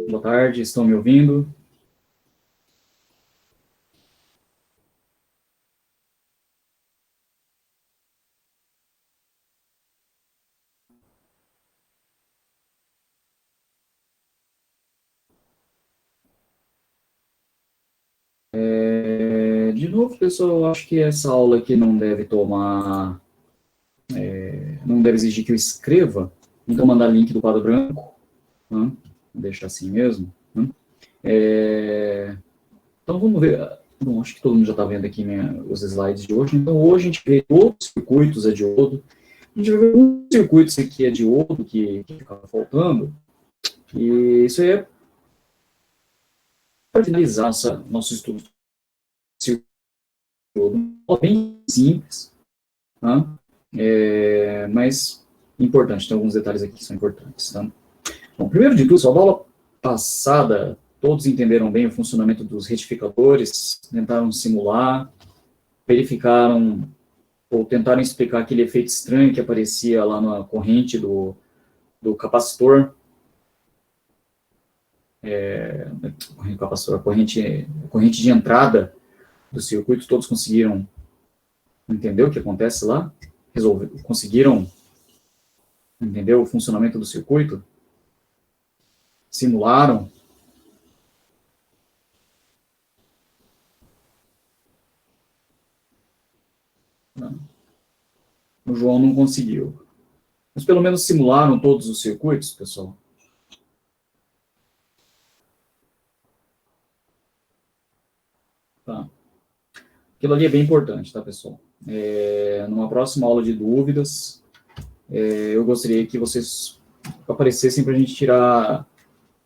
Boa tarde, estão me ouvindo? De novo, pessoal, eu acho que essa aula aqui não deve tomar, não deve exigir que eu escreva, então mandar link do quadro branco, né? Vou deixar assim mesmo. Né? Então vamos ver, bom, acho que todo mundo já está vendo aqui os slides de hoje, então hoje a gente vê outros circuitos a diodo, a gente vai ver um circuito aqui a diodo que ficava faltando, e isso aí é para finalizar nosso estudo de diodo, bem simples, tá? Mas importante, tem alguns detalhes aqui que são importantes. Tá? Bom, primeiro de tudo, só a aula passada, todos entenderam bem o funcionamento dos retificadores, tentaram simular, verificaram ou tentaram explicar aquele efeito estranho que aparecia lá na corrente do capacitor, a corrente de entrada do circuito, todos conseguiram entender o que acontece lá? Conseguiram entender o funcionamento do circuito? Simularam? Não. O João não conseguiu. Mas pelo menos simularam todos os circuitos, pessoal? Tá. Aquilo ali é bem importante, tá, pessoal? Numa próxima aula de dúvidas, eu gostaria que vocês aparecessem para a gente tirar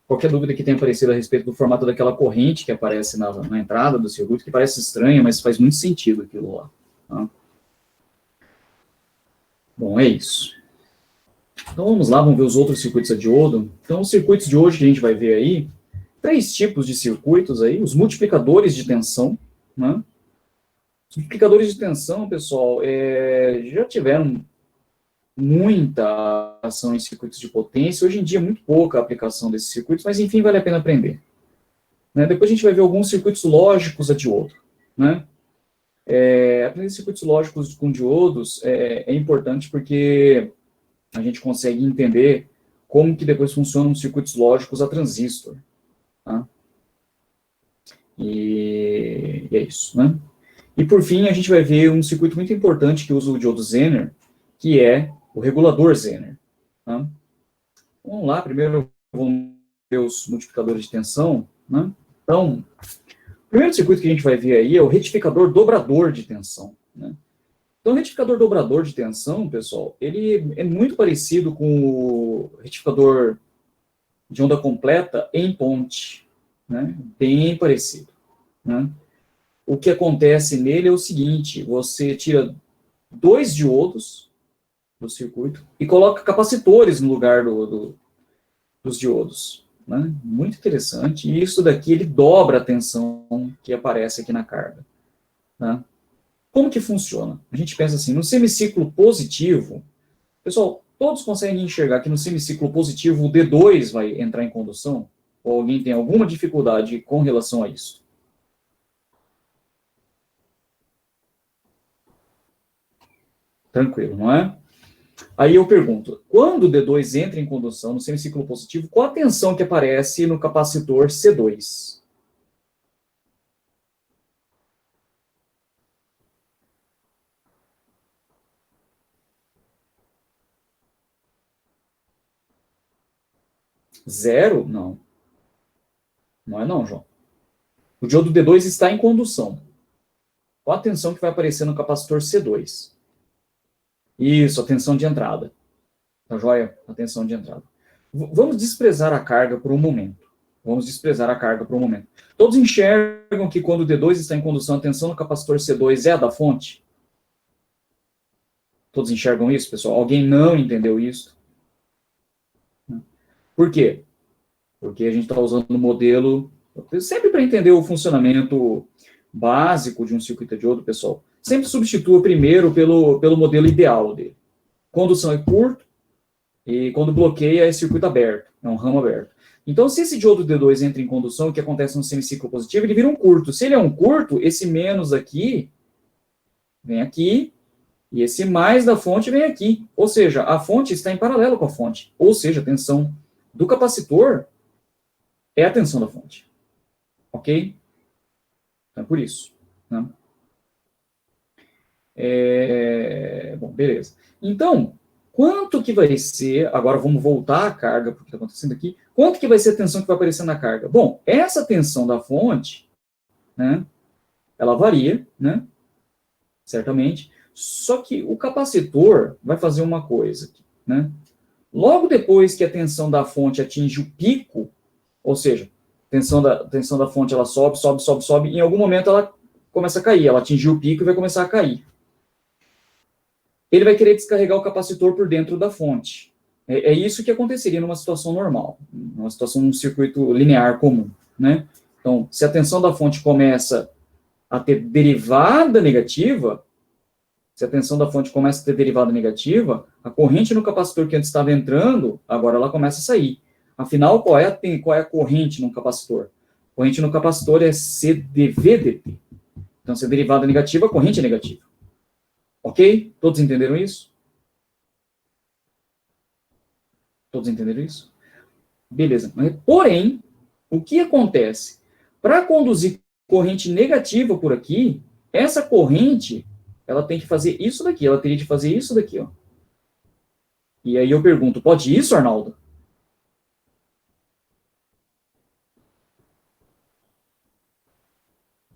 qualquer dúvida que tenha aparecido a respeito do formato daquela corrente que aparece na entrada do circuito, que parece estranha, mas faz muito sentido aquilo lá. Tá? Bom, é isso. Então vamos lá, vamos ver os outros circuitos a diodo. Então os circuitos de hoje que a gente vai ver aí, 3 tipos de circuitos aí, os multiplicadores de tensão, né? Os multiplicadores de tensão, pessoal, já tiveram muita ação em circuitos de potência, hoje em dia muito pouca aplicação desses circuitos, mas enfim, vale a pena aprender. Né? Depois a gente vai ver alguns circuitos lógicos a diodo. Né? Aprender circuitos lógicos com diodos é importante porque a gente consegue entender como que depois funcionam os circuitos lógicos a transistor. Tá? E é isso, né? E por fim, a gente vai ver um circuito muito importante que usa o diodo Zener, que é o regulador Zener. Tá? Vamos lá, primeiro vamos ver os multiplicadores de tensão. Né? Então, o primeiro circuito que a gente vai ver aí é o retificador dobrador de tensão. Né? Então, o retificador dobrador de tensão, pessoal, ele é muito parecido com o retificador de onda completa em ponte. Né? Bem parecido. Né? O que acontece nele é o seguinte, você tira 2 diodos do circuito e coloca capacitores no lugar dos diodos. Né? Muito interessante. E isso daqui, ele dobra a tensão que aparece aqui na carga. Né? Como que funciona? A gente pensa assim, no semiciclo positivo, pessoal, todos conseguem enxergar que no semiciclo positivo o D2 vai entrar em condução? Ou alguém tem alguma dificuldade com relação a isso? Tranquilo, não é? Aí eu pergunto, quando o D2 entra em condução no semiciclo positivo, qual a tensão que aparece no capacitor C2? Zero? Não. Não é não, João. O diodo D2 está em condução. Qual a tensão que vai aparecer no capacitor C2? Isso, a tensão de entrada. Tá joia? A tensão de entrada. Vamos desprezar a carga por um momento. Vamos desprezar a carga por um momento. Todos enxergam que quando o D2 está em condução, a tensão no capacitor C2 é a da fonte? Todos enxergam isso, pessoal? Alguém não entendeu isso? Por quê? Porque a gente está usando o modelo, sempre para entender o funcionamento básico de um circuito de diodo, pessoal, sempre substitua primeiro pelo modelo ideal dele. Condução é curto, e quando bloqueia é circuito aberto, é um ramo aberto. Então, se esse diodo D2 entra em condução, o que acontece no semiciclo positivo, ele vira um curto. Se ele é um curto, esse menos aqui vem aqui, e esse mais da fonte vem aqui. Ou seja, a fonte está em paralelo com a fonte. Ou seja, a tensão do capacitor é a tensão da fonte. Ok? Então, é por isso. Né? Bom, beleza. Então, quanto que vai ser... Agora vamos voltar à carga, porque está acontecendo aqui. Quanto que vai ser a tensão que vai aparecer na carga? Bom, essa tensão da fonte, né, ela varia, né, certamente. Só que o capacitor vai fazer uma coisa, né? Logo depois que a tensão da fonte atinge o pico, ou seja, a tensão da fonte ela sobe, sobe, sobe, sobe, e em algum momento ela começa a cair, ela atingiu o pico e vai começar a cair. Ele vai querer descarregar o capacitor por dentro da fonte. É isso que aconteceria numa situação normal, numa situação num circuito linear comum, né? Então, se a tensão da fonte começa a ter derivada negativa, se a tensão da fonte começa a ter derivada negativa, a corrente no capacitor que antes estava entrando, agora ela começa a sair. Afinal, qual é a corrente no capacitor? A corrente no capacitor é CdV/dt. Então, se a derivada é negativa, a corrente é negativa. Ok? Todos entenderam isso? Todos entenderam isso? Beleza. Porém, o que acontece? Para conduzir corrente negativa por aqui, essa corrente, ela tem que fazer isso daqui, ela teria de fazer isso daqui, ó. E aí eu pergunto, pode isso, Arnaldo?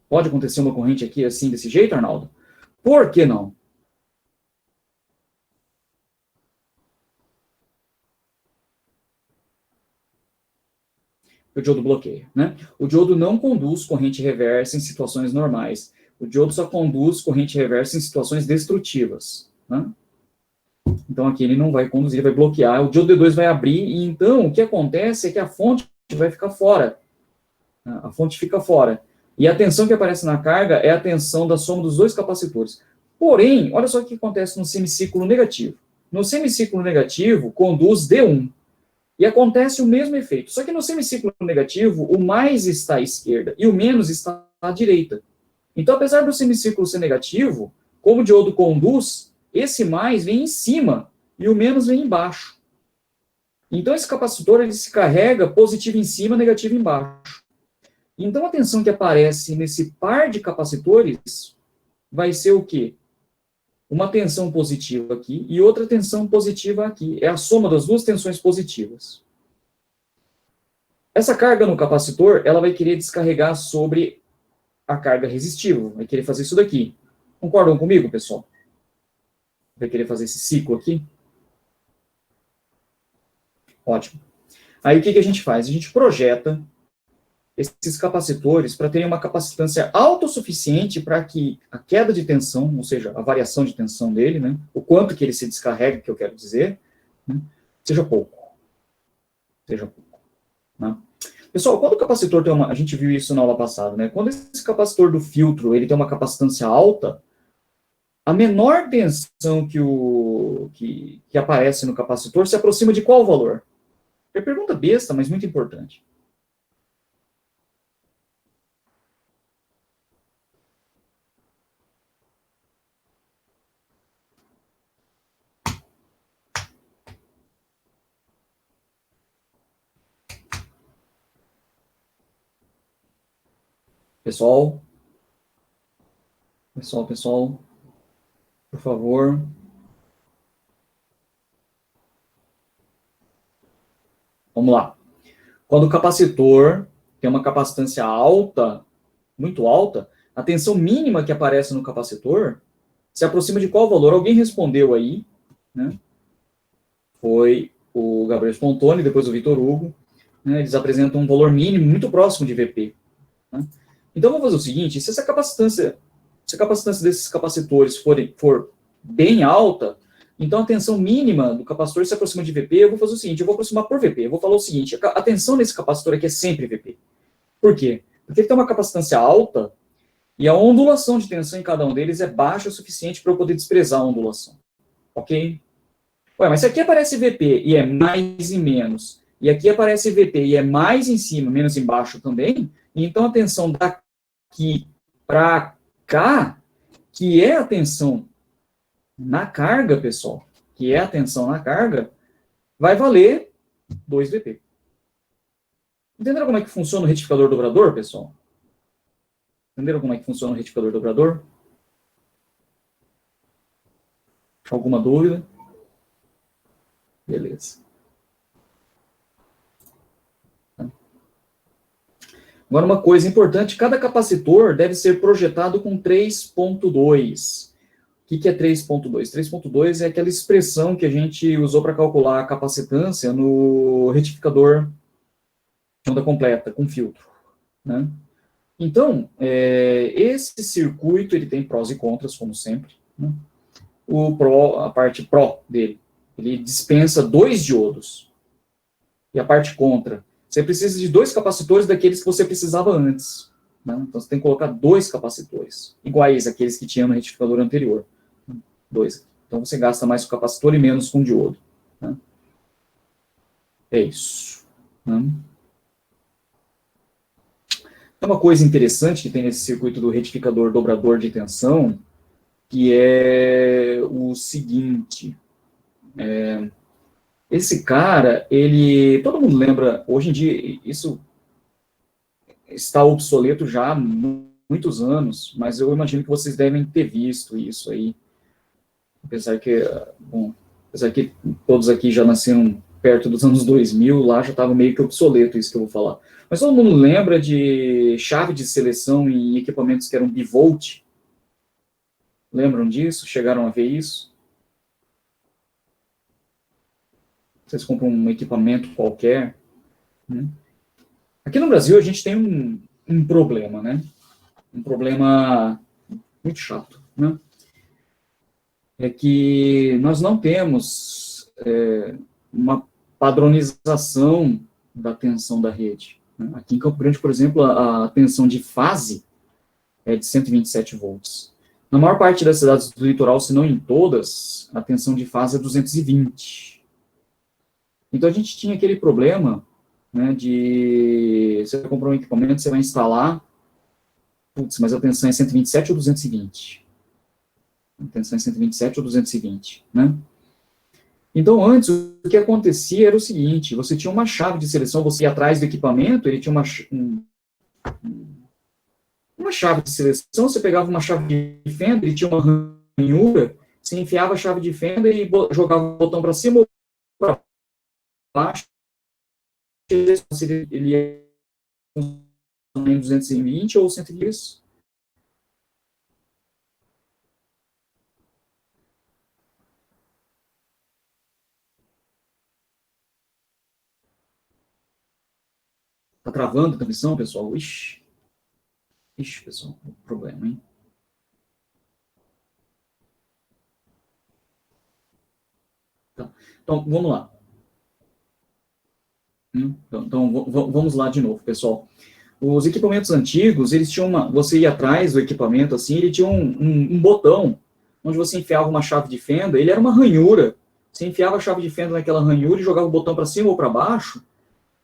Pode acontecer uma corrente aqui assim, desse jeito, Arnaldo? Por que não? O diodo bloqueia, né? O diodo não conduz corrente reversa em situações normais. O diodo só conduz corrente reversa em situações destrutivas, né? Então aqui ele não vai conduzir, ele vai bloquear. O diodo D2 vai abrir e então o que acontece é que a fonte vai ficar fora. A fonte fica fora. E a tensão que aparece na carga é a tensão da soma dos dois capacitores. Porém, olha só o que acontece no semiciclo negativo. No semiciclo negativo, conduz D1. E acontece o mesmo efeito. Só que no semiciclo negativo, o mais está à esquerda e o menos está à direita. Então, apesar do semiciclo ser negativo, como o diodo conduz, esse mais vem em cima e o menos vem embaixo. Então, esse capacitor ele se carrega positivo em cima, negativo embaixo. Então, a tensão que aparece nesse par de capacitores vai ser o quê? Uma tensão positiva aqui e outra tensão positiva aqui. É a soma das duas tensões positivas. Essa carga no capacitor, ela vai querer descarregar sobre a carga resistiva. Vai querer fazer isso daqui. Concordam comigo, pessoal? Vai querer fazer esse ciclo aqui? Ótimo. Aí, o que a gente faz? A gente projeta esses capacitores para terem uma capacitância autossuficiente para que a queda de tensão, ou seja, a variação de tensão dele, né, o quanto que ele se descarrega, que eu quero dizer, né, seja pouco. Seja pouco. Né? Pessoal, quando o capacitor tem a gente viu isso na aula passada, né? Quando esse capacitor do filtro ele tem uma capacitância alta, a menor tensão que aparece no capacitor se aproxima de qual valor? É pergunta besta, mas muito importante. Pessoal, por favor. Vamos lá. Quando o capacitor tem uma capacitância alta, muito alta, a tensão mínima que aparece no capacitor se aproxima de qual valor? Alguém respondeu aí, né? Foi o Gabriel Spontoni, depois o Vitor Hugo. Né? Eles apresentam um valor mínimo muito próximo de Vp. Né? Então, vamos fazer o seguinte, se a capacitância desses capacitores for bem alta, então a tensão mínima do capacitor se aproxima de Vp, eu vou fazer o seguinte, eu vou aproximar por Vp, eu vou falar o seguinte, a tensão desse capacitor aqui é sempre Vp. Por quê? Porque ele tem uma capacitância alta e a ondulação de tensão em cada um deles é baixa o suficiente para eu poder desprezar a ondulação. Ok? Ué, mas se aqui aparece Vp e é mais e menos, e aqui aparece VT, e é mais em cima, menos embaixo também, então a tensão daqui para cá, que é a tensão na carga, pessoal, que é a tensão na carga, vai valer 2 VT. Entenderam como é que funciona o retificador dobrador, pessoal? Entenderam como é que funciona o retificador dobrador? Alguma dúvida? Beleza. Agora, uma coisa importante, cada capacitor deve ser projetado com 3.2. O que é 3.2? 3.2 é aquela expressão que a gente usou para calcular a capacitância no retificador de onda completa, com filtro. Né? Então, esse circuito ele tem prós e contras, como sempre. Né? A parte pró dele, ele dispensa 2 diodos. E a parte contra, você precisa de 2 capacitores daqueles que você precisava antes. Né? Então, você tem que colocar 2 capacitores, iguais àqueles que tinha no retificador anterior. 2. Então, você gasta mais com capacitor e menos com diodo. Né? É isso. Né? É uma coisa interessante que tem nesse circuito do retificador dobrador de tensão, que é o seguinte. Esse cara, todo mundo lembra, hoje em dia, isso está obsoleto já há muitos anos, mas eu imagino que vocês devem ter visto isso aí. Apesar que todos aqui já nasceram perto dos anos 2000, lá já estava meio que obsoleto isso que eu vou falar. Mas todo mundo lembra de chave de seleção em equipamentos que eram bivolt? Lembram disso? Chegaram a ver isso? Vocês compram um equipamento qualquer, né? Aqui no Brasil a gente tem um problema, né? Um problema muito chato, né? É que nós não temos uma padronização da tensão da rede. Né? Aqui em Campo Grande, por exemplo, a tensão de fase é de 127 volts. Na maior parte das cidades do litoral, se não em todas, a tensão de fase é 220. Então a gente tinha aquele problema, né, de você comprou um equipamento, você vai instalar, putz, mas a tensão é 127 ou 220? A tensão é 127 ou 220, né? Então, antes, o que acontecia era o seguinte, você tinha uma chave de seleção, você ia atrás do equipamento, ele tinha uma chave de seleção, você pegava uma chave de fenda, ele tinha uma ranhura, você enfiava a chave de fenda e jogava o botão para cima ou para baixo, ele ia em 220 ou 110. Tá travando a transmissão, pessoal? Ixi, pessoal, problema, hein? Tá. Então, vamos lá. Então, vamos lá de novo, pessoal. Os equipamentos antigos, eles tinham você ia atrás do equipamento, assim, ele tinha um botão, onde você enfiava uma chave de fenda, ele era uma ranhura, você enfiava a chave de fenda naquela ranhura e jogava o botão para cima ou para baixo,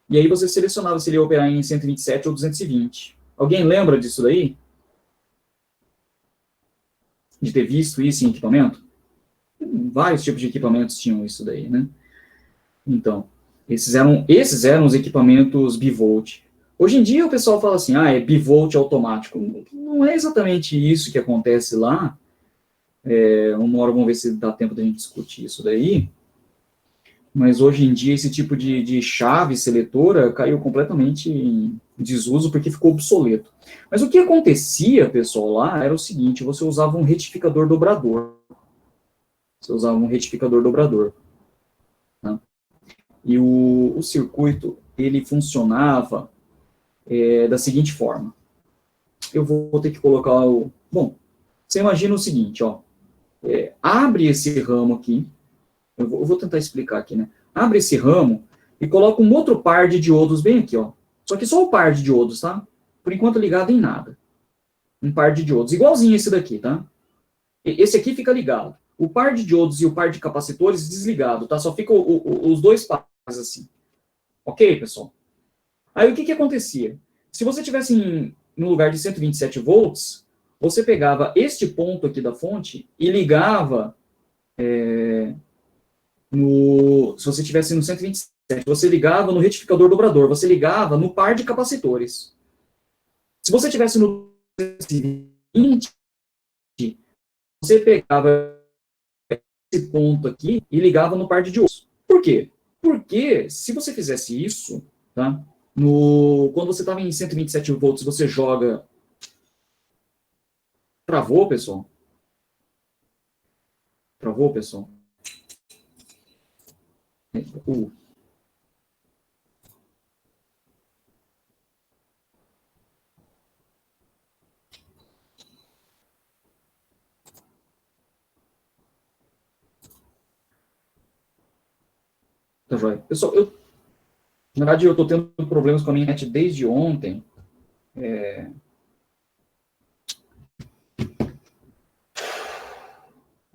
e aí você selecionava se ele ia operar em 127 ou 220. Alguém lembra disso daí? De ter visto isso em equipamento? Vários tipos de equipamentos tinham isso daí, né? Então, esses eram os equipamentos bivolt. Hoje em dia o pessoal fala assim, é bivolt automático. Não é exatamente isso que acontece lá. Uma hora vamos ver se dá tempo da gente discutir isso daí. Mas hoje em dia esse tipo de chave seletora caiu completamente em desuso porque ficou obsoleto. Mas o que acontecia, pessoal, lá era o seguinte, você usava um retificador dobrador. Tá? E o circuito, ele funcionava da seguinte forma. Eu vou ter que colocar o... Bom, você imagina o seguinte, ó. Abre esse ramo aqui. Eu vou tentar explicar aqui, né? Abre esse ramo e coloca um outro par de diodos bem aqui, ó. Só que só o par de diodos, tá? Por enquanto ligado em nada. Um par de diodos, igualzinho esse daqui, tá? Esse aqui fica ligado. O par de diodos e o par de capacitores desligado, tá? Só fica os dois pares assim. Ok, pessoal? Aí o que acontecia? Se você tivesse no lugar de 127 volts, você pegava este ponto aqui da fonte e ligava se você tivesse no 127, você ligava no retificador dobrador, você ligava no par de capacitores. Se você tivesse no 220, você pegava esse ponto aqui e ligava no par de diodos. Por quê? Porque se você fizesse isso, tá? Quando você estava em 127 volts, você joga. Travou, pessoal? Travou, pessoal? Uh. Tá joia. Pessoal, na verdade, eu estou tendo problemas com a minha net desde ontem.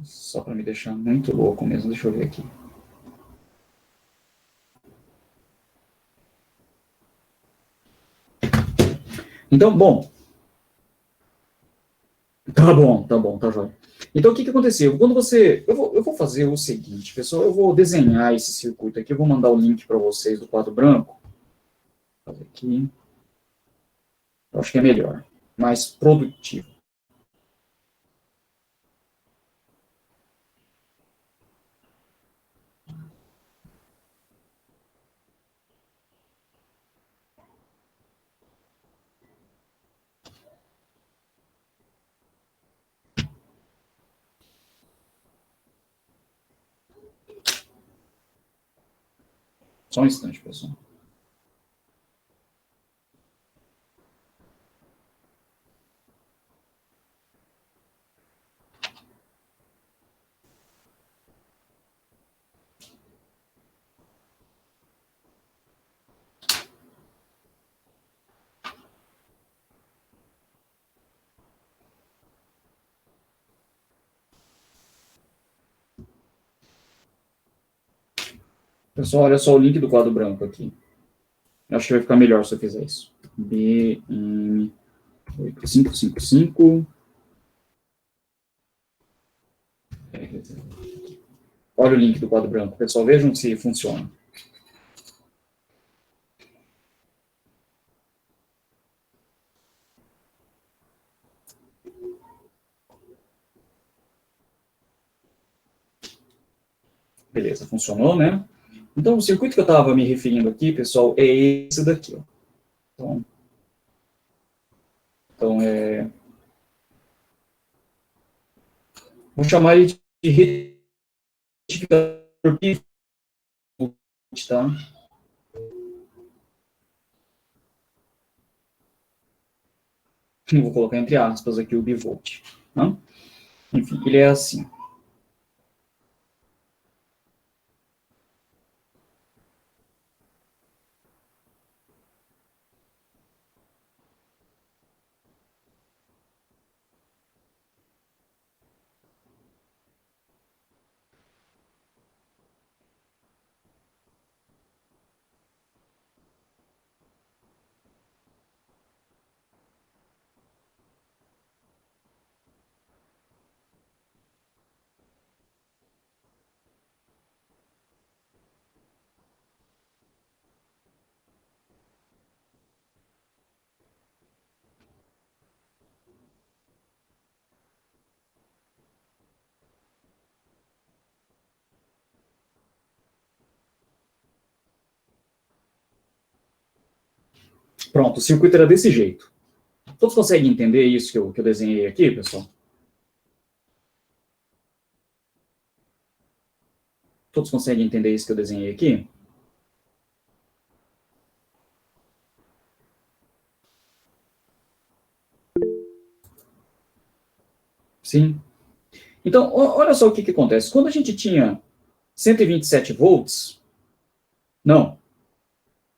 Só para me deixar muito louco mesmo. Deixa eu ver aqui. Então, bom. Tá bom, tá joia. Então, o que aconteceu? Quando você... Eu vou fazer o seguinte, pessoal. Eu vou desenhar esse circuito aqui. Eu vou mandar o link para vocês do quadro branco. Vou fazer aqui. Eu acho que é melhor. Mais produtivo. Só um instante, pessoal. Pessoal, olha só o link do quadro branco aqui. Eu acho que vai ficar melhor se eu fizer isso. BM8555. Olha o link do quadro branco. Pessoal, vejam se funciona. Beleza, funcionou, né? Então, o circuito que eu estava me referindo aqui, pessoal, é esse daqui. Ó. Então, vou chamar ele de retificador pivot, tá? Vou colocar entre aspas aqui o bivolt. Tá? Enfim, ele é assim. Pronto, o circuito era desse jeito. Todos conseguem entender isso que eu desenhei aqui, pessoal? Todos conseguem entender isso que eu desenhei aqui? Sim. Então, olha só o que acontece. Quando a gente tinha 127 volts, não,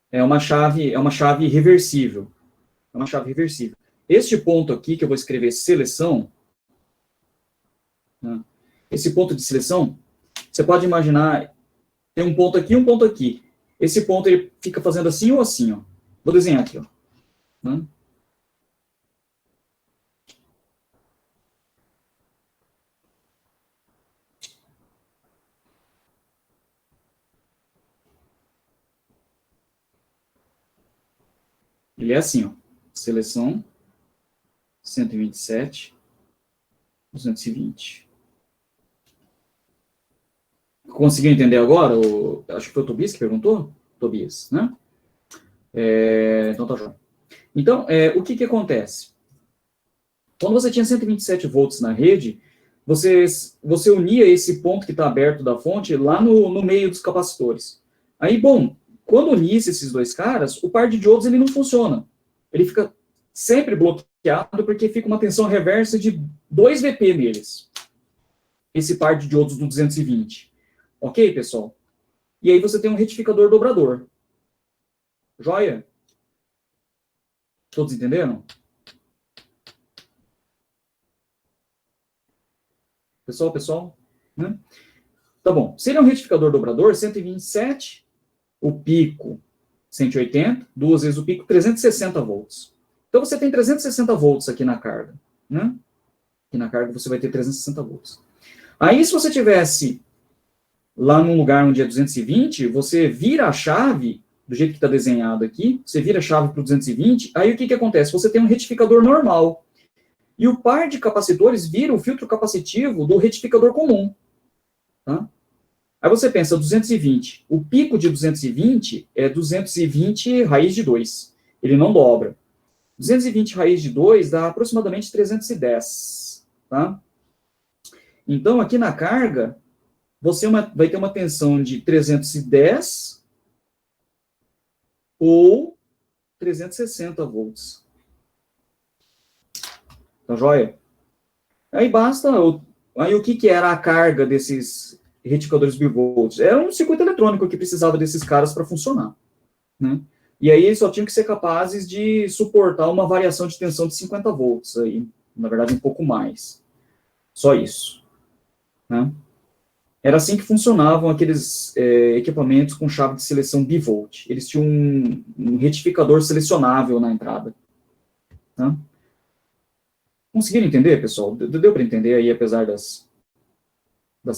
é uma chave reversível. É uma chave reversível. Este ponto aqui, que eu vou escrever seleção, né, esse ponto de seleção, você pode imaginar, tem um ponto aqui e um ponto aqui. esse ponto ele fica fazendo assim ou assim, ó. Vou desenhar aqui, ó. Né? Ele é assim, ó. Seleção 127, 220. Conseguiu entender agora? Acho que foi o Tobias que perguntou? Tobias, né? Então tá jóia. Então, o que acontece? Quando você tinha 127 volts na rede, você unia esse ponto que está aberto da fonte lá no meio dos capacitores. Aí, bom, quando unisse esses dois caras, o par de diodos ele não funciona. Ele fica sempre bloqueado porque fica uma tensão reversa de 2 VP neles. Esse par de diodos do 220. Ok, pessoal? E aí você tem um retificador dobrador. Joia? Todos entenderam? Pessoal? Né? Tá bom. Se ele é um retificador dobrador, 127, o pico 180, duas vezes o pico, 360 volts. Então você tem 360 volts aqui na carga. Né? Aqui na carga você vai ter 360 volts. Aí se você tivesse lá num lugar onde é 220, você vira a chave, do jeito que está desenhado aqui, você vira a chave para o 220, aí o que acontece? Você tem um retificador normal. E o par de capacitores vira o filtro capacitivo do retificador comum. Tá? Aí você pensa, 220. O pico de 220 é 220 raiz de 2. Ele não dobra. 220 raiz de 2 dá aproximadamente 310. Tá? Então, aqui na carga, você vai ter uma tensão de 310 ou 360 volts. Tá joia? Aí basta... Aí o que era a carga desses retificadores bivolts? Era um circuito eletrônico que precisava desses caras para funcionar. Né? E aí eles só tinham que ser capazes de suportar uma variação de tensão de 50 volts. Aí, na verdade, um pouco mais. Só isso. Né? Era assim que funcionavam aqueles equipamentos com chave de seleção bivolt. Eles tinham um retificador selecionável na entrada. Tá? Conseguiram entender, pessoal? Deu para entender aí, apesar das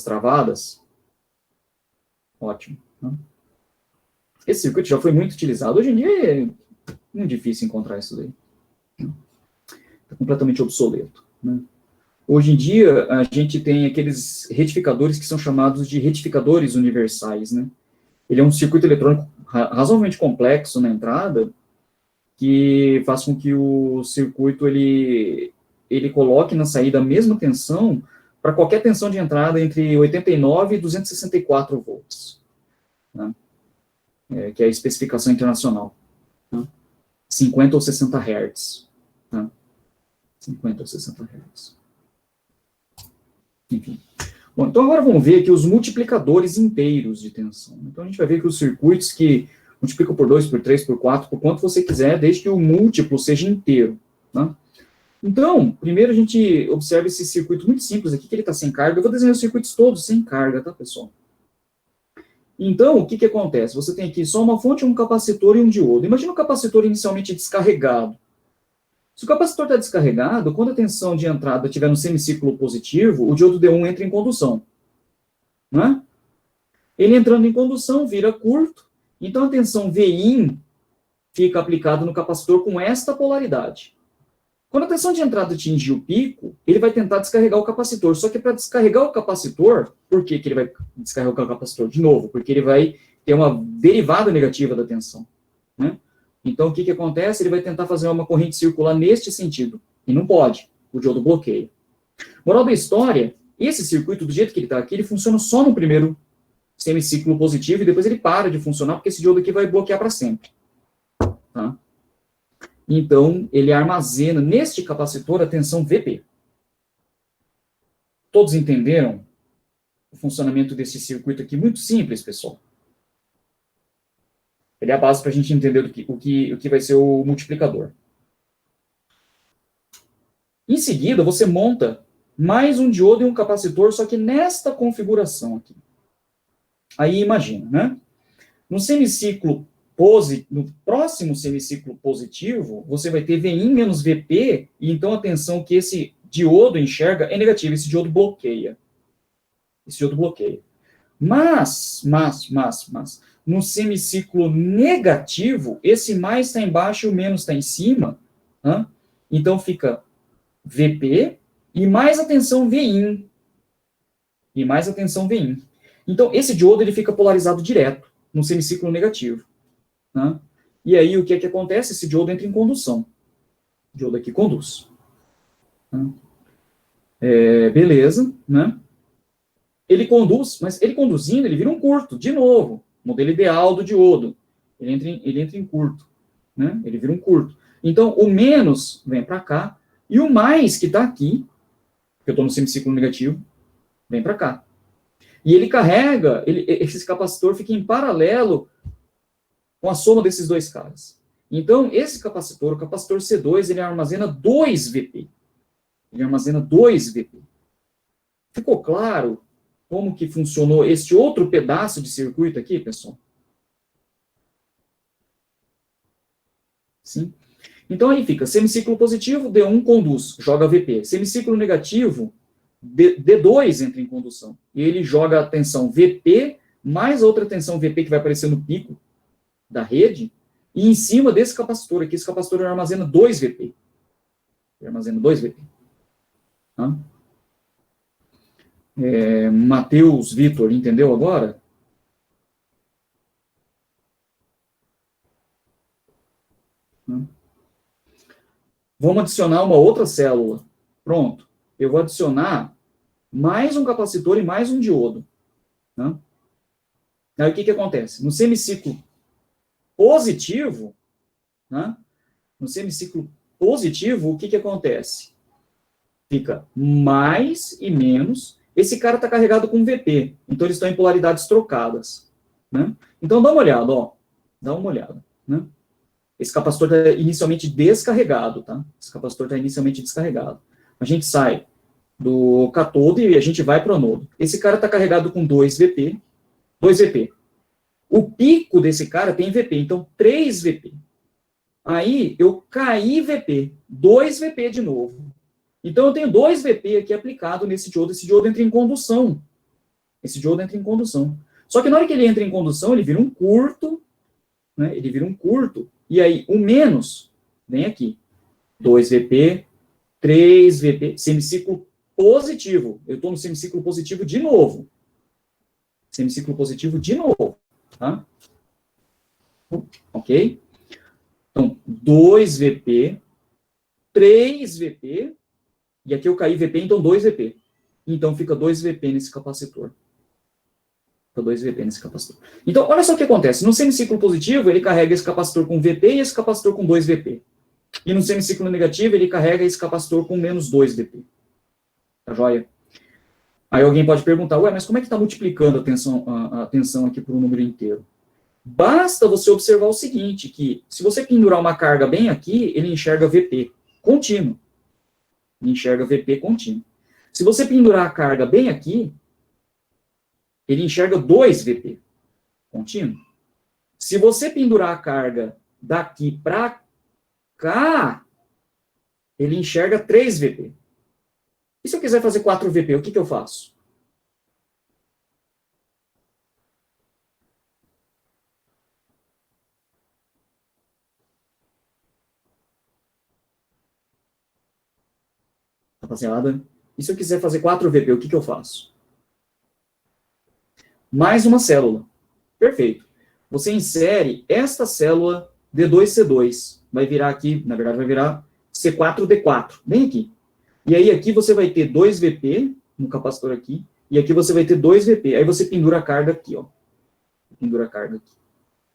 travadas? Ótimo. Né? Esse circuito já foi muito utilizado. Hoje em dia é muito difícil encontrar isso daí. Está completamente obsoleto. Né? Hoje em dia, a gente tem aqueles retificadores que são chamados de retificadores universais. Né? Ele é um circuito eletrônico razoavelmente complexo na entrada, que faz com que o circuito ele coloque na saída a mesma tensão para qualquer tensão de entrada entre 89 e 264 volts. Né? Que é a especificação internacional. Né? 50 ou 60 Hz. Né? 50 ou 60 Hz. Enfim. Bom, então agora vamos ver aqui os multiplicadores inteiros de tensão. Então a gente vai ver que os circuitos que multiplicam por 2, por 3, por 4, por quanto você quiser, desde que o múltiplo seja inteiro. Tá? Então, primeiro a gente observa esse circuito muito simples aqui, que ele está sem carga. Eu vou desenhar os circuitos todos sem carga, tá, pessoal? Então, o que acontece? Você tem aqui só uma fonte, um capacitor e um diodo. Imagina o capacitor inicialmente descarregado. Se o capacitor está descarregado, quando a tensão de entrada estiver no semiciclo positivo, o diodo D1 entra em condução. Né? Ele entrando em condução, vira curto, então a tensão Vin fica aplicada no capacitor com esta polaridade. Quando a tensão de entrada atingir o pico, ele vai tentar descarregar o capacitor. Só que para descarregar o capacitor, por que ele vai descarregar o capacitor? De novo, porque ele vai ter uma derivada negativa da tensão. Né? Então, o que acontece? Ele vai tentar fazer uma corrente circular neste sentido. E não pode. O diodo bloqueia. Moral da história, esse circuito, do jeito que ele está aqui, ele funciona só no primeiro semiciclo positivo e depois ele para de funcionar porque esse diodo aqui vai bloquear para sempre. Tá? Então, ele armazena neste capacitor a tensão Vp. Todos entenderam o funcionamento desse circuito aqui? Muito simples, pessoal. Ele é a base para a gente entender o que vai ser o multiplicador. Em seguida, você monta mais um diodo e um capacitor, só que nesta configuração aqui. Aí, imagina, né? No semiciclo no próximo semiciclo positivo, você vai ter Vin menos Vp, e então a tensão que esse diodo enxerga é negativa, esse diodo bloqueia. Esse diodo bloqueia. Mas, no semiciclo negativo, esse mais está embaixo e o menos está em cima, né? Então fica Vp e mais a tensão Vin. E mais a tensão Vin. Então, esse diodo ele fica polarizado direto no semiciclo negativo. Né? E aí, o que é que acontece? Esse diodo entra em condução. O diodo aqui conduz. Né? Beleza, né? Ele conduz, mas ele conduzindo, ele vira um curto, de novo. Modelo ideal do diodo. Ele entra em curto. Né? Ele vira um curto. Então, o menos vem para cá, e o mais que está aqui, que eu estou no semiciclo negativo, vem para cá. E ele carrega, esse capacitor fica em paralelo com a soma desses dois caras. Então, esse capacitor, o capacitor C2, ele armazena 2 Vp. Ele armazena 2 Vp. Ficou claro como que funcionou este outro pedaço de circuito aqui, pessoal? Sim? Então, aí fica, semiciclo positivo, D1 conduz, joga Vp. Semiciclo negativo, D2 entra em condução. E ele joga a tensão Vp, mais outra tensão Vp que vai aparecer no pico da rede, e em cima desse capacitor aqui, esse capacitor armazena 2 Vp. Ele armazena 2 Vp. Tá? Matheus, Vitor, entendeu agora? Vamos adicionar uma outra célula. Pronto. Eu vou adicionar mais um capacitor e mais um diodo. Né? Aí o que acontece? No semiciclo positivo, né? No semiciclo positivo, o que acontece? Fica mais e menos. Esse cara está carregado com VP, então eles estão em polaridades trocadas. Né? Então dá uma olhada, ó. Dá uma olhada. Né? Esse capacitor está inicialmente descarregado, tá? Esse capacitor está inicialmente descarregado. A gente sai do catodo e a gente vai para o anodo. Esse cara está carregado com 2 VP. 2 VP. O pico desse cara tem VP, então 3 VP. Aí eu caí VP, 2 VP de novo. Então eu tenho 2 VP aqui aplicado nesse diodo. Esse diodo entra em condução. Esse diodo entra em condução. Só que na hora que ele entra em condução, ele vira um curto, né? Ele vira um curto. E aí o menos vem aqui. 2 VP, 3 VP, semiciclo positivo. Eu estou no semiciclo positivo de novo. Semiciclo positivo de novo. Tá? Ok? Então, 2 VP, 3 VP, e aqui eu caí VP, então 2 VP. Então, fica 2 VP nesse capacitor. Fica 2 VP nesse capacitor. Então, olha só o que acontece. No semiciclo positivo, ele carrega esse capacitor com VP e esse capacitor com 2 VP. E no semiciclo negativo, ele carrega esse capacitor com menos 2 VP. Tá joia? Aí alguém pode perguntar, ué, mas como é que está multiplicando a tensão aqui por um número inteiro? Basta você observar o seguinte, que se você pendurar uma carga bem aqui, ele enxerga VP contínuo. Ele enxerga VP contínuo. Se você pendurar a carga bem aqui, ele enxerga 2 VP contínuo. Se você pendurar a carga daqui para cá, ele enxerga 3 VP. E se eu quiser fazer 4 VP, o que eu faço? Rapaziada, e se eu quiser fazer 4 VP, o que eu faço? Mais uma célula. Perfeito. Você insere esta célula D2C2. Vai virar aqui, na verdade, vai virar C4D4. Bem aqui. E aí aqui você vai ter 2 VP no capacitor aqui. E aqui você vai ter 2 VP. Aí você pendura a carga aqui, ó. Pendura a carga aqui.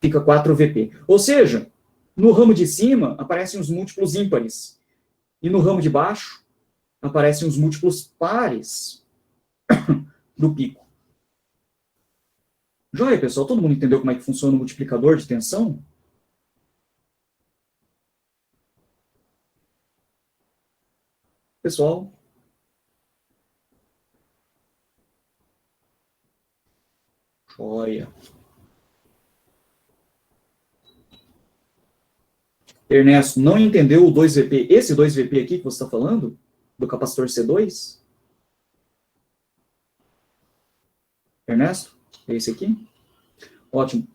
Fica 4 VP. Ou seja, no ramo de cima aparecem os múltiplos ímpares. E no ramo de baixo aparecem os múltiplos pares do pico. Joia, pessoal? Todo mundo entendeu como é que funciona o multiplicador de tensão? Pessoal? Joia. Ernesto, não entendeu o 2VP, esse 2VP aqui que você está falando? Do capacitor C2? Ernesto? É esse aqui? Ótimo.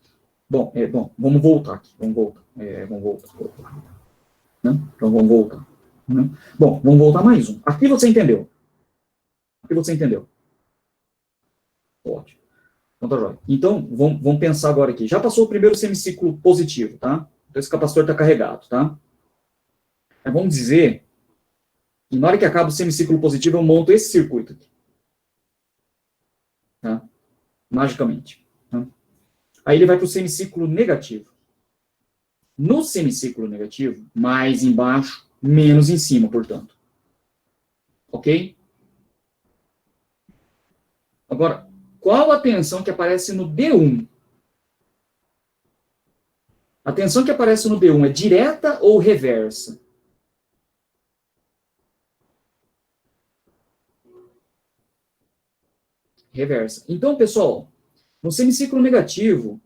Bom, vamos voltar aqui. Vamos voltar. Né? Então, vamos voltar. Né? Bom, vamos voltar mais um. Aqui você entendeu. Aqui você entendeu. Ótimo. Então, tá jóia. Então, vamos pensar agora aqui. Já passou o primeiro semiciclo positivo, tá? Então, esse capacitor está carregado, tá? Vamos dizer que na hora que acaba o semiciclo positivo, eu monto esse circuito aqui. Tá? Magicamente. Tá? Aí ele vai para o semiciclo negativo. No semiciclo negativo, mais embaixo, menos em cima, portanto. Ok? Agora, qual a tensão que aparece no D1? A tensão que aparece no D1 é direta ou reversa? Reversa. Então, pessoal, no semiciclo negativo,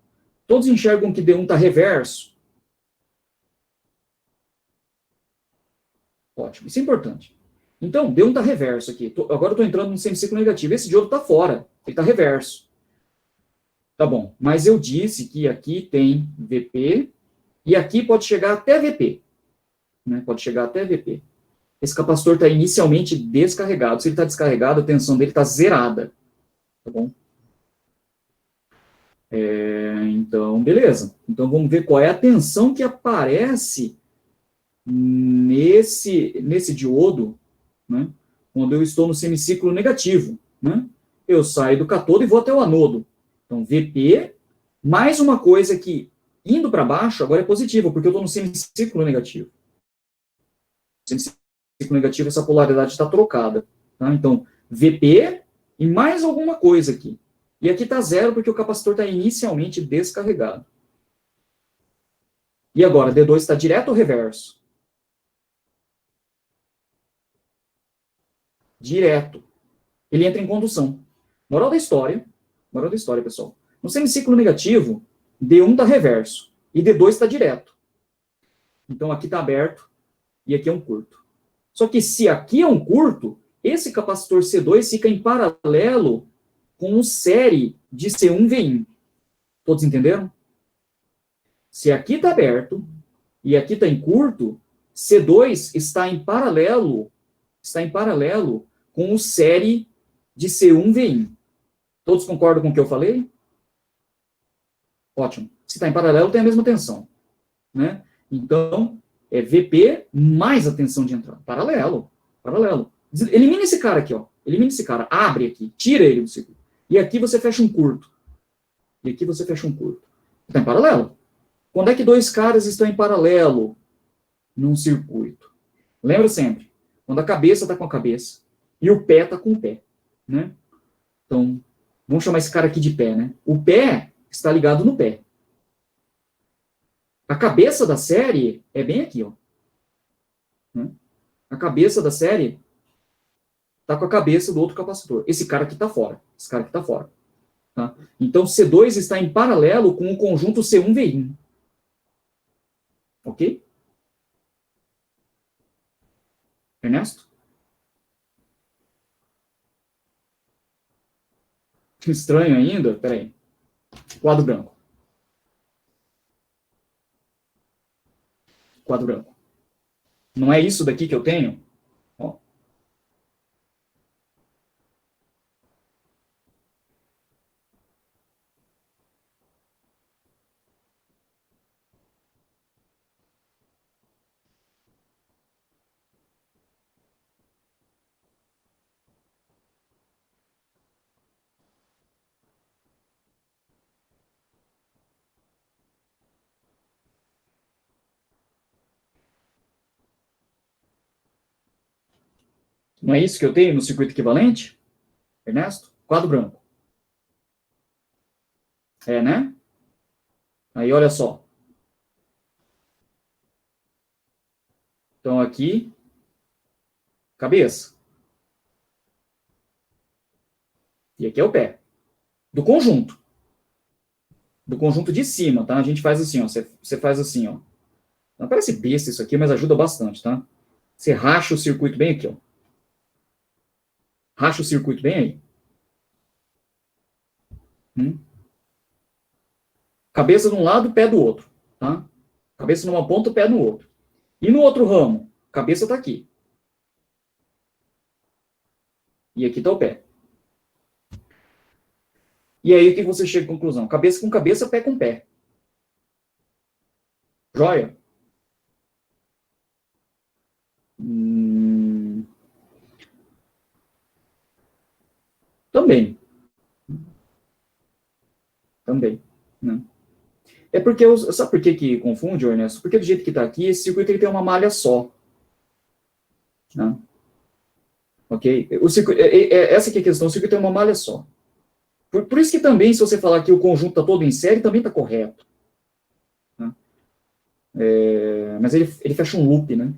todos enxergam que D1 está reverso? Ótimo, isso é importante. Então, D1 está reverso aqui. Agora eu estou entrando no semiciclo negativo. Esse diodo está fora, ele está reverso. Tá bom, mas eu disse que aqui tem VP e aqui pode chegar até VP. Né? Pode chegar até VP. Esse capacitor está inicialmente descarregado. Se ele está descarregado, a tensão dele está zerada. Tá bom? Então, beleza. Então, vamos ver qual é a tensão que aparece nesse diodo, né? Quando eu estou no semiciclo negativo. Né? Eu saio do cátodo e vou até o anodo. Então, VP, mais uma coisa que, indo para baixo, agora é positiva, porque eu estou no semiciclo negativo. No semiciclo negativo, essa polaridade está trocada. Tá? Então, VP e mais alguma coisa aqui. E aqui está zero, porque o capacitor está inicialmente descarregado. E agora, D2 está direto ou reverso? Direto. Ele entra em condução. Moral da história, pessoal. No semiciclo negativo, D1 está reverso e D2 está direto. Então, aqui está aberto e aqui é um curto. Só que se aqui é um curto, esse capacitor C2 fica em paralelo com um série de C1VIN. Todos entenderam? Se aqui está aberto e aqui está em curto, C2 está em paralelo com o série de C1VIN. Todos concordam com o que eu falei? Ótimo. Se está em paralelo, tem a mesma tensão. Né? Então, é VP mais a tensão de entrada. Paralelo. Elimina esse cara aqui, ó. Elimina esse cara. Abre aqui. Tira ele do circuito. E aqui você fecha um curto. Está em paralelo. Quando é que dois caras estão em paralelo num circuito? Lembra sempre. Quando a cabeça está com a cabeça e o pé está com o pé. Né? Então, vamos chamar esse cara aqui de pé. Né? O pé está ligado no pé. A cabeça da série é bem aqui, ó. A cabeça da série está com a cabeça do outro capacitor. Esse cara aqui está fora. Tá? Então, C2 está em paralelo com o conjunto C1VIN. Ok? Ernesto? Estranho ainda? Peraí. Quadro branco. Não é isso daqui que eu tenho? Ó. Não é isso que eu tenho no circuito equivalente? Ernesto? Quadro branco. É, né? Aí, olha só. Então, aqui, cabeça. E aqui é o pé. Do conjunto. Do conjunto de cima, tá? A gente faz assim, ó. Você faz assim, ó. Parece besta isso aqui, mas ajuda bastante, tá? Você racha o circuito bem aqui, ó. Racha o circuito bem aí. Cabeça de um lado, pé do outro, tá? Cabeça numa ponta, pé no outro. E no outro ramo, cabeça tá aqui. E aqui tá o pé. E aí o que você chega à conclusão? Cabeça com cabeça, pé com pé. Joia? Também. Também. Né? É porque, sabe por que confunde, Ernesto? Porque do jeito que está aqui, esse circuito ele tem uma malha só. Né? Ok? O circuito, essa aqui é a questão, o circuito tem uma malha só. Por isso que também, se você falar que o conjunto está todo em série, também está correto. Né? Mas ele fecha um loop, né?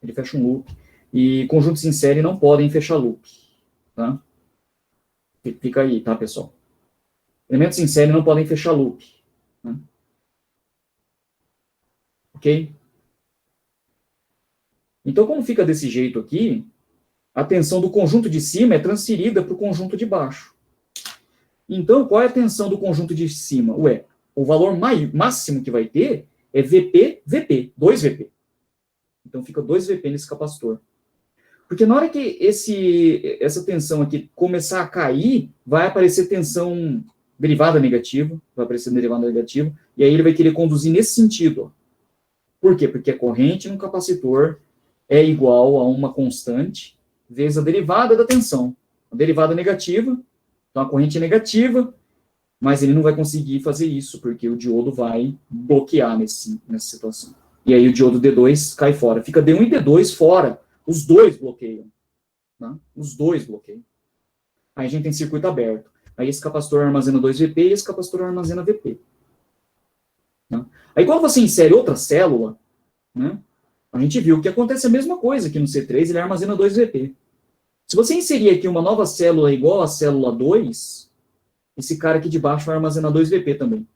Ele fecha um loop. E conjuntos em série não podem fechar loop. Tá? Fica aí, tá, pessoal? Elementos em série não podem fechar loop. Né? Ok? Então, como fica desse jeito aqui, a tensão do conjunto de cima é transferida para o conjunto de baixo. Então, qual é a tensão do conjunto de cima? Ué, o valor máximo que vai ter é VP, VP, 2VP. Então, fica 2VP nesse capacitor. Porque na hora que essa tensão aqui começar a cair, vai aparecer tensão derivada negativa, vai aparecer derivada negativa, e aí ele vai querer conduzir nesse sentido. Ó. Por quê? Porque a corrente no capacitor é igual a uma constante vezes a derivada da tensão. A derivada negativa, então a corrente é negativa, mas ele não vai conseguir fazer isso, porque o diodo vai bloquear nessa situação. E aí o diodo D2 cai fora. Fica D1 e D2 fora. Os dois bloqueiam. Tá? Os dois bloqueiam. Aí a gente tem circuito aberto. Aí esse capacitor armazena 2VP e esse capacitor armazena VP. Tá? Aí quando você insere outra célula, né, a gente viu que acontece a mesma coisa aqui no C3, ele armazena 2VP. Se você inserir aqui uma nova célula igual à célula 2, esse cara aqui de baixo vai armazenar 2VP também.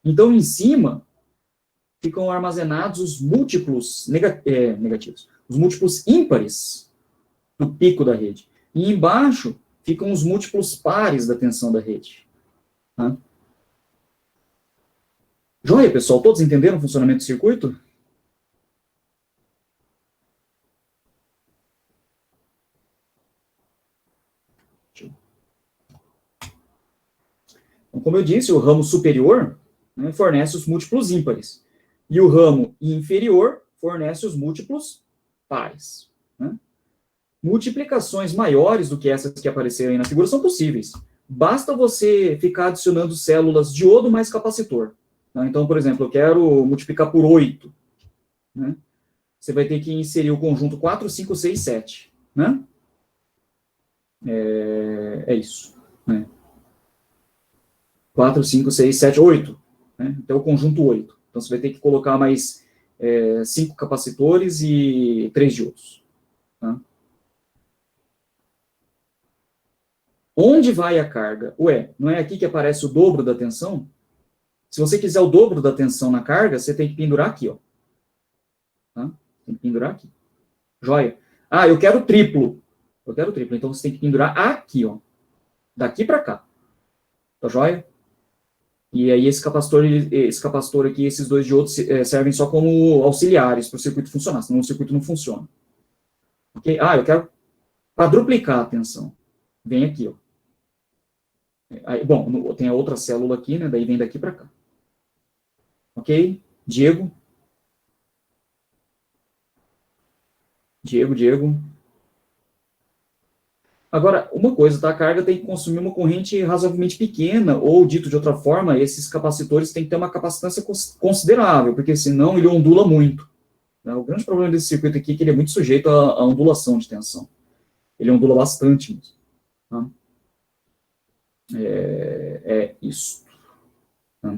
Então, em cima, ficam armazenados os múltiplos negativos, os múltiplos ímpares do pico da rede. E embaixo ficam os múltiplos pares da tensão da rede. Tá? Joia, pessoal? Todos entenderam o funcionamento do circuito? Então, como eu disse, o ramo superior, né, fornece os múltiplos ímpares. E o ramo inferior fornece os múltiplos pares. Né? Multiplicações maiores do que essas que apareceram aí na figura são possíveis. Basta você ficar adicionando células diodo mais capacitor. Tá? Então, por exemplo, eu quero multiplicar por 8. Né? Você vai ter que inserir o conjunto 4, 5, 6, 7. Né? É isso. Né? 4, 5, 6, 7, 8. Né? Então, o conjunto 8. Então, você vai ter que colocar mais 5 capacitores e 3 diodos. Tá? Onde vai a carga? Ué, não é aqui que aparece o dobro da tensão? Se você quiser o dobro da tensão na carga, você tem que pendurar aqui, ó. Tá? Tem que pendurar aqui. Joia. Ah, eu quero triplo. Eu quero triplo. Então, você tem que pendurar aqui, ó. Daqui para cá. Tá joia? E aí, esse capacitor aqui, esses dois diodos servem só como auxiliares para o circuito funcionar, senão o circuito não funciona. Ok? Ah, eu quero quadruplicar a tensão. Vem aqui, ó. Aí, bom, tem a outra célula aqui, né? Daí vem daqui para cá. Ok? Diego? Diego. Agora, uma coisa, tá? A carga tem que consumir uma corrente razoavelmente pequena, ou, dito de outra forma, esses capacitores têm que ter uma capacitância considerável, porque senão ele ondula muito. Né? O grande problema desse circuito aqui é que ele é muito sujeito à ondulação de tensão. Ele ondula bastante mesmo. Tá? É isso. Tá?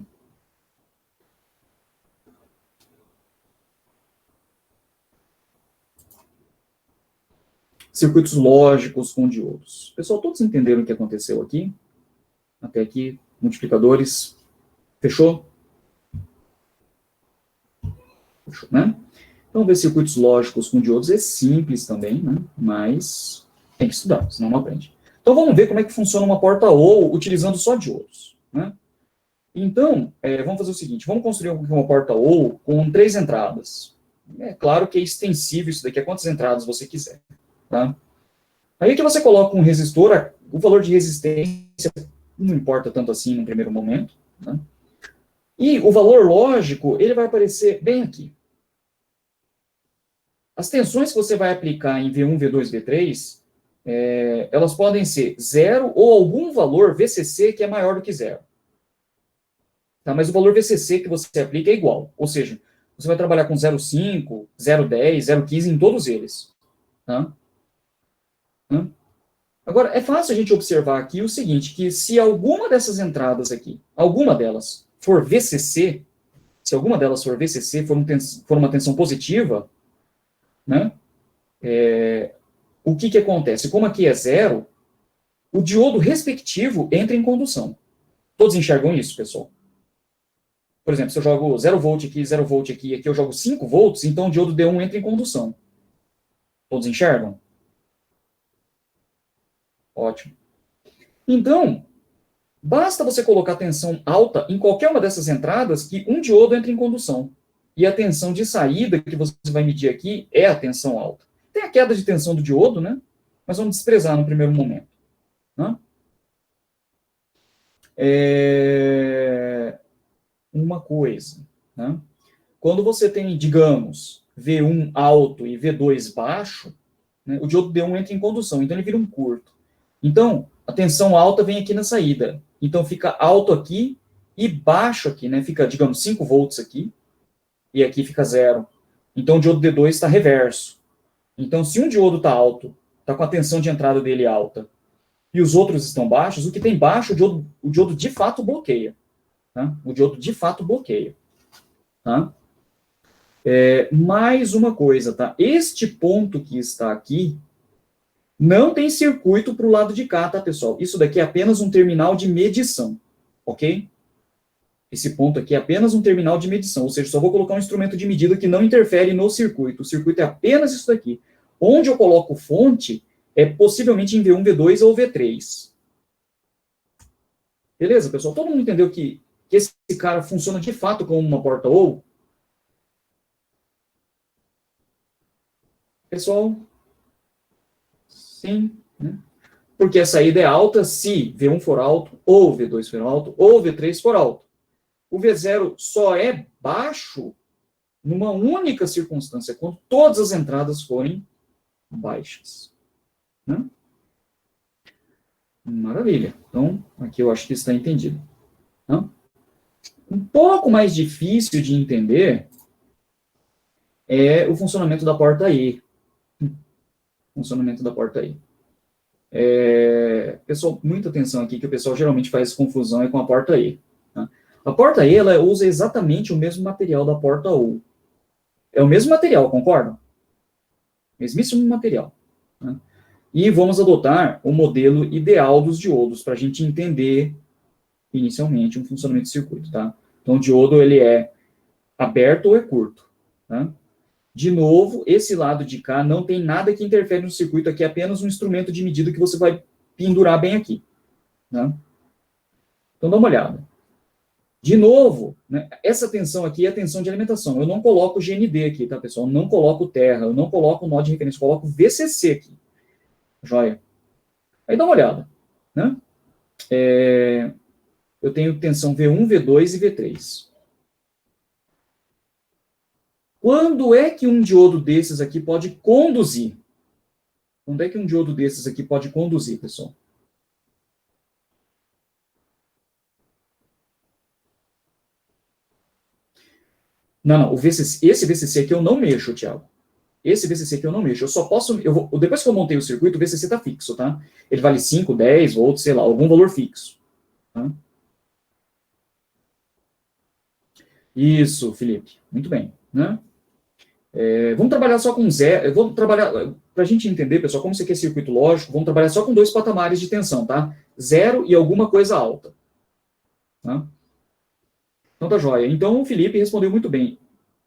Circuitos lógicos com diodos. Pessoal, todos entenderam o que aconteceu aqui? Até aqui, multiplicadores. Fechou? né? Então, ver circuitos lógicos com diodos é simples também, né? Mas tem que estudar, senão não aprende. Então, vamos ver como é que funciona uma porta OU utilizando só diodos, né? Então, vamos fazer o seguinte, vamos construir uma porta OU com 3 entradas. É claro que é extensível isso daqui a quantas entradas você quiser, tá? Aí que você coloca um resistor, o valor de resistência não importa tanto assim no primeiro momento, né? E o valor lógico, ele vai aparecer bem aqui. As tensões que você vai aplicar em V1, V2, V3, elas podem ser 0 ou algum valor VCC que é maior do que 0. Tá? Mas o valor VCC que você aplica é igual. Ou seja, você vai trabalhar com 0,5, 0,10, 0,15 em todos eles. Tá? Agora, é fácil a gente observar aqui o seguinte, que se alguma dessas entradas aqui, alguma delas for VCC, se alguma delas for VCC, for uma tensão positiva, né, o que acontece? Como aqui é 0, o diodo respectivo entra em condução. Todos enxergam isso, pessoal? Por exemplo, se eu jogo 0 volt aqui, 0 volt aqui, aqui eu jogo 5 volts, então o diodo D1 entra em condução. Todos enxergam? Ótimo. Então, basta você colocar tensão alta em qualquer uma dessas entradas que um diodo entra em condução. E a tensão de saída que você vai medir aqui é a tensão alta. Tem a queda de tensão do diodo, né? Mas vamos desprezar no primeiro momento. Né? Uma coisa, né? Quando você tem, digamos, V1 alto e V2 baixo, né, o diodo D1 entra em condução, então ele vira um curto. Então, a tensão alta vem aqui na saída. Então, fica alto aqui e baixo aqui, né? Fica, digamos, 5 volts aqui, e aqui fica 0. Então, o diodo D2 está reverso. Então, se um diodo está alto, está com a tensão de entrada dele alta, e os outros estão baixos, o que tem baixo, o diodo de fato bloqueia. Tá? O diodo de fato bloqueia. Tá? Mais uma coisa, tá? Este ponto que está aqui não tem circuito para o lado de cá, tá, pessoal? Isso daqui é apenas um terminal de medição, ok? Esse ponto aqui é apenas um terminal de medição, ou seja, só vou colocar um instrumento de medida que não interfere no circuito. O circuito é apenas isso daqui. Onde eu coloco fonte é possivelmente em V1, V2 ou V3. Beleza, pessoal? Todo mundo entendeu que esse cara funciona de fato como uma porta OU? Pessoal? Sim, né? Porque a saída é alta se V1 for alto, ou V2 for alto, ou V3 for alto. O V0 só é baixo numa única circunstância, quando todas as entradas forem baixas. Né? Maravilha. Então, aqui eu acho que está entendido. Né? Um pouco mais difícil de entender é o funcionamento da porta E. Funcionamento da porta E. Pessoal, muita atenção aqui, que o pessoal geralmente faz confusão com a porta E. Tá? A porta E, ela usa exatamente o mesmo material da porta OU. É o mesmo material, concordam? Mesmíssimo material. Né? E vamos adotar o modelo ideal dos diodos, para a gente entender, inicialmente, um funcionamento de circuito. Tá? Então, o diodo, ele é aberto ou é curto. Tá? De novo, esse lado de cá não tem nada que interfere no circuito, aqui é apenas um instrumento de medida que você vai pendurar bem aqui. Tá? Então, dá uma olhada. De novo, né, essa tensão aqui é a tensão de alimentação. Eu não coloco GND aqui, tá, pessoal? Eu não coloco terra, eu não coloco nó de referência, eu coloco VCC aqui. Joia? Aí dá uma olhada. Né? Eu tenho tensão V1, V2 e V3. Quando é que um diodo desses aqui pode conduzir? Quando é que um diodo desses aqui pode conduzir, pessoal? Não, esse VCC aqui eu não mexo, Thiago. Esse VCC aqui eu não mexo. Eu só posso... depois que eu montei o circuito, o VCC está fixo, tá? Ele vale 5, 10 volts, sei lá, algum valor fixo. Tá? Isso, Felipe. Muito bem. Né? Vamos trabalhar só com zero. Vamos trabalhar... Para a gente entender, pessoal, como isso aqui é circuito lógico, vamos trabalhar só com 2 patamares de tensão, tá? 0 e alguma coisa alta. Tá? Então tá joia. Então o Felipe respondeu muito bem.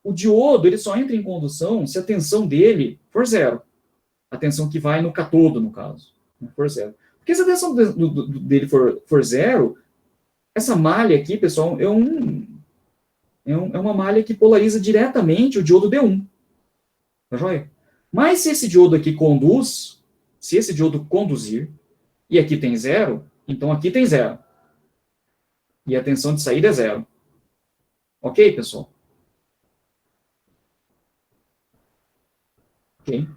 O diodo, ele só entra em condução se a tensão dele for zero. A tensão que vai no catodo, no caso, for zero. Porque se a tensão dele for zero, essa malha aqui, pessoal, é uma malha que polariza diretamente o diodo D1. Tá joia? Mas se esse diodo aqui conduz, se esse diodo conduzir, e aqui tem zero, então aqui tem zero. E a tensão de saída é zero. Ok, pessoal? Ok.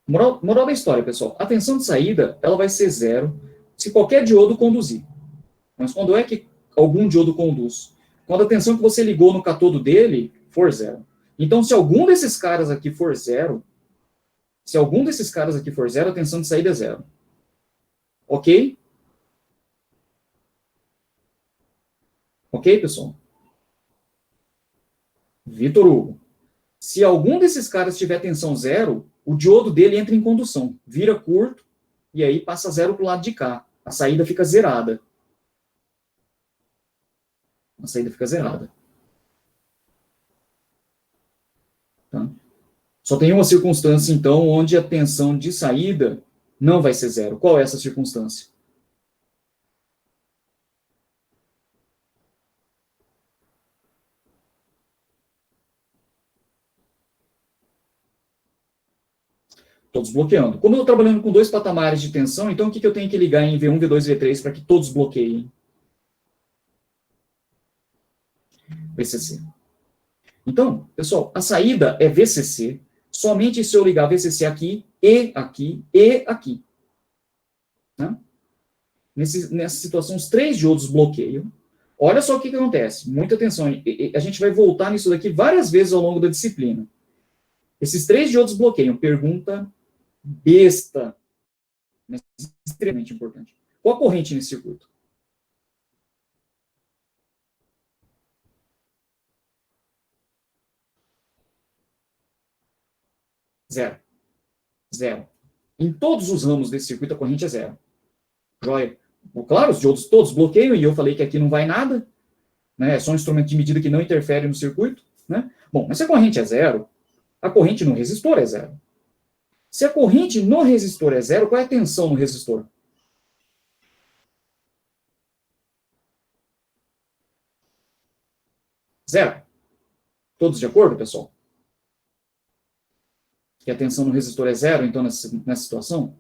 Moral da história, pessoal. A tensão de saída, ela vai ser zero se qualquer diodo conduzir. Mas quando é que algum diodo conduz? Quando a tensão que você ligou no catodo dele for zero. Então, se algum desses caras aqui for zero, a tensão de saída é zero. Ok? Ok, pessoal? Vitor Hugo. Se algum desses caras tiver tensão zero, o diodo dele entra em condução, vira curto, e aí passa zero para o lado de cá. A saída fica zerada. Tá? Só tem uma circunstância, então, onde a tensão de saída não vai ser zero. Qual é essa circunstância? Todos bloqueando. Como eu estou trabalhando com dois patamares de tensão, então o que eu tenho que ligar em V1, V2 e V3 para que todos bloqueiem? VCC. Então, pessoal, a saída é VCC, somente se eu ligar VCC aqui, e aqui, e aqui. Né? Nessa situação, os três diodos bloqueiam. Olha só o que acontece. Muita atenção. A gente vai voltar nisso daqui várias vezes ao longo da disciplina. Esses três diodos bloqueiam. Pergunta besta, mas extremamente importante. Qual a corrente nesse circuito? Zero. Zero. Em todos os ramos desse circuito, a corrente é zero. Joia? Claro, os diodos todos bloqueiam, e eu falei que aqui não vai nada, né? É só um instrumento de medida que não interfere no circuito, né? Bom, mas se a corrente é zero, a corrente no resistor é zero. Se a corrente no resistor é zero, qual é a tensão no resistor? Zero. Todos de acordo, pessoal? Que a tensão no resistor é zero, então, nessa situação?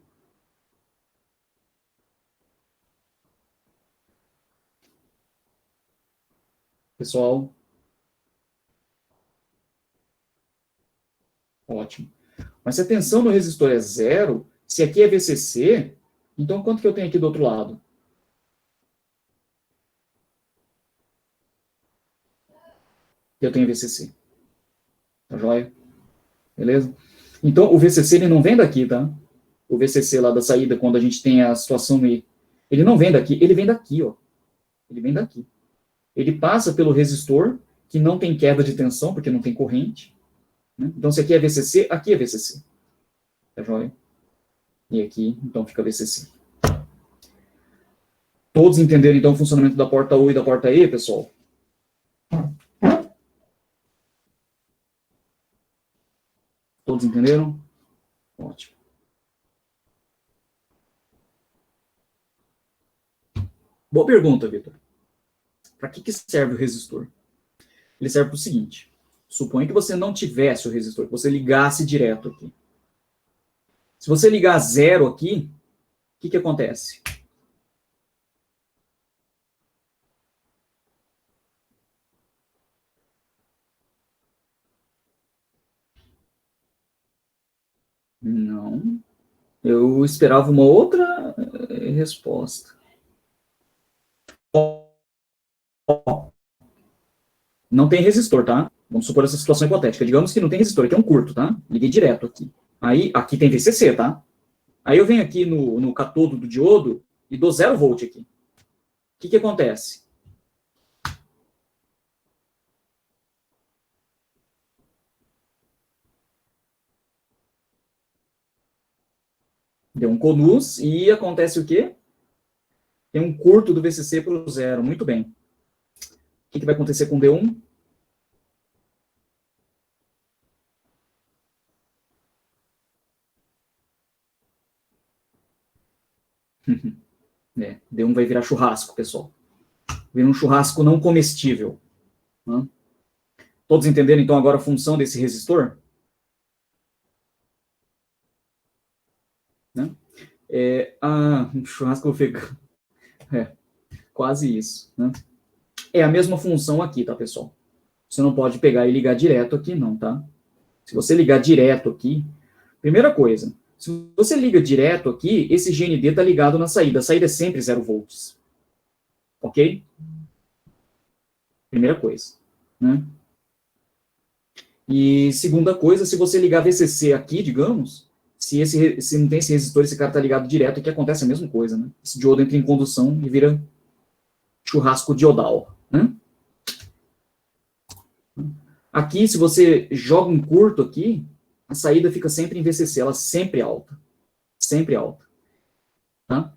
Pessoal? Ótimo. Mas se a tensão no resistor é zero, se aqui é VCC, então quanto que eu tenho aqui do outro lado? Eu tenho VCC. Tá joia? Beleza? Então, o VCC, ele não vem daqui, tá? O VCC lá da saída, quando a gente tem a situação E, ele não vem daqui, ele vem daqui, ó. Ele vem daqui. Ele passa pelo resistor, que não tem queda de tensão, porque não tem corrente. Né? Então, se aqui é VCC, aqui é VCC. Tá joia? E aqui, então, fica VCC. Todos entenderam, então, o funcionamento da porta U e da porta E, pessoal? Todos entenderam? Ótimo. Boa pergunta, Vitor. Para que serve o resistor? Ele serve para o seguinte. Suponha que você não tivesse o resistor, que você ligasse direto aqui. Se você ligar zero aqui, o que acontece? Não. Eu esperava uma outra resposta. Não tem resistor, tá? Vamos supor essa situação hipotética. Digamos que não tem resistor, aqui é um curto, tá? Liguei direto aqui. Aí, aqui tem VCC, tá? Aí eu venho aqui no catodo do diodo e dou 0 volt aqui. O que acontece? Deu um conus e acontece o quê? Tem um curto do VCC para o zero. Muito bem. O que vai acontecer com D1? D1 vai virar churrasco, pessoal. Vira um churrasco não comestível. Né? Todos entenderam, então, agora a função desse resistor? Né? Churrasco vegano. Quase isso. Né? É a mesma função aqui, tá, pessoal? Você não pode pegar e ligar direto aqui, não, tá? Se você ligar direto aqui, primeira coisa, se você liga direto aqui, esse GND está ligado na saída. A saída é sempre 0 volts. Ok? Primeira coisa. Né? E segunda coisa, se você ligar VCC aqui, digamos, se não tem esse resistor, esse cara está ligado direto, aqui acontece a mesma coisa. Né? Esse diodo entra em condução e vira churrasco diodal. Né? Aqui, se você joga um curto aqui, a saída fica sempre em VCC, ela sempre alta. Sempre alta. Tá?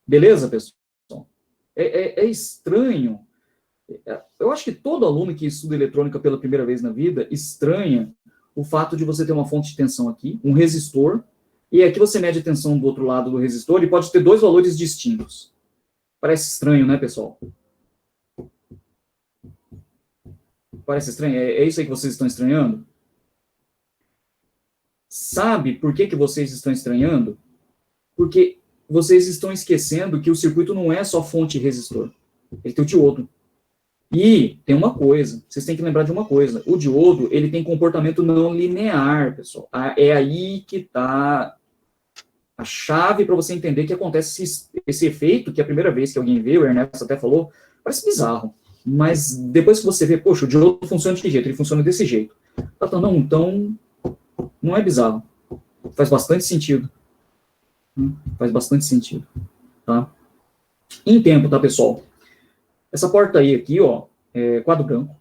Beleza, pessoal? É estranho. Eu acho que todo aluno que estuda eletrônica pela primeira vez na vida estranha o fato de você ter uma fonte de tensão aqui, um resistor, e aqui você mede a tensão do outro lado do resistor e pode ter dois valores distintos. Parece estranho, né, pessoal? Parece estranho? É isso aí que vocês estão estranhando? Sabe por que vocês estão estranhando? Porque vocês estão esquecendo que o circuito não é só fonte e resistor. Ele tem o diodo. E tem uma coisa, vocês têm que lembrar de uma coisa. O diodo, ele tem comportamento não linear, pessoal. É aí que está a chave para você entender que acontece esse efeito, que a primeira vez que alguém vê, o Ernesto até falou, parece bizarro. Mas depois que você vê, poxa, o diodo funciona de que jeito? Ele funciona desse jeito. Tá falando, não, então, não é bizarro. Faz bastante sentido. Faz bastante sentido. Tá? Em tempo, tá, pessoal? Essa porta aí, aqui, ó, é quadro branco.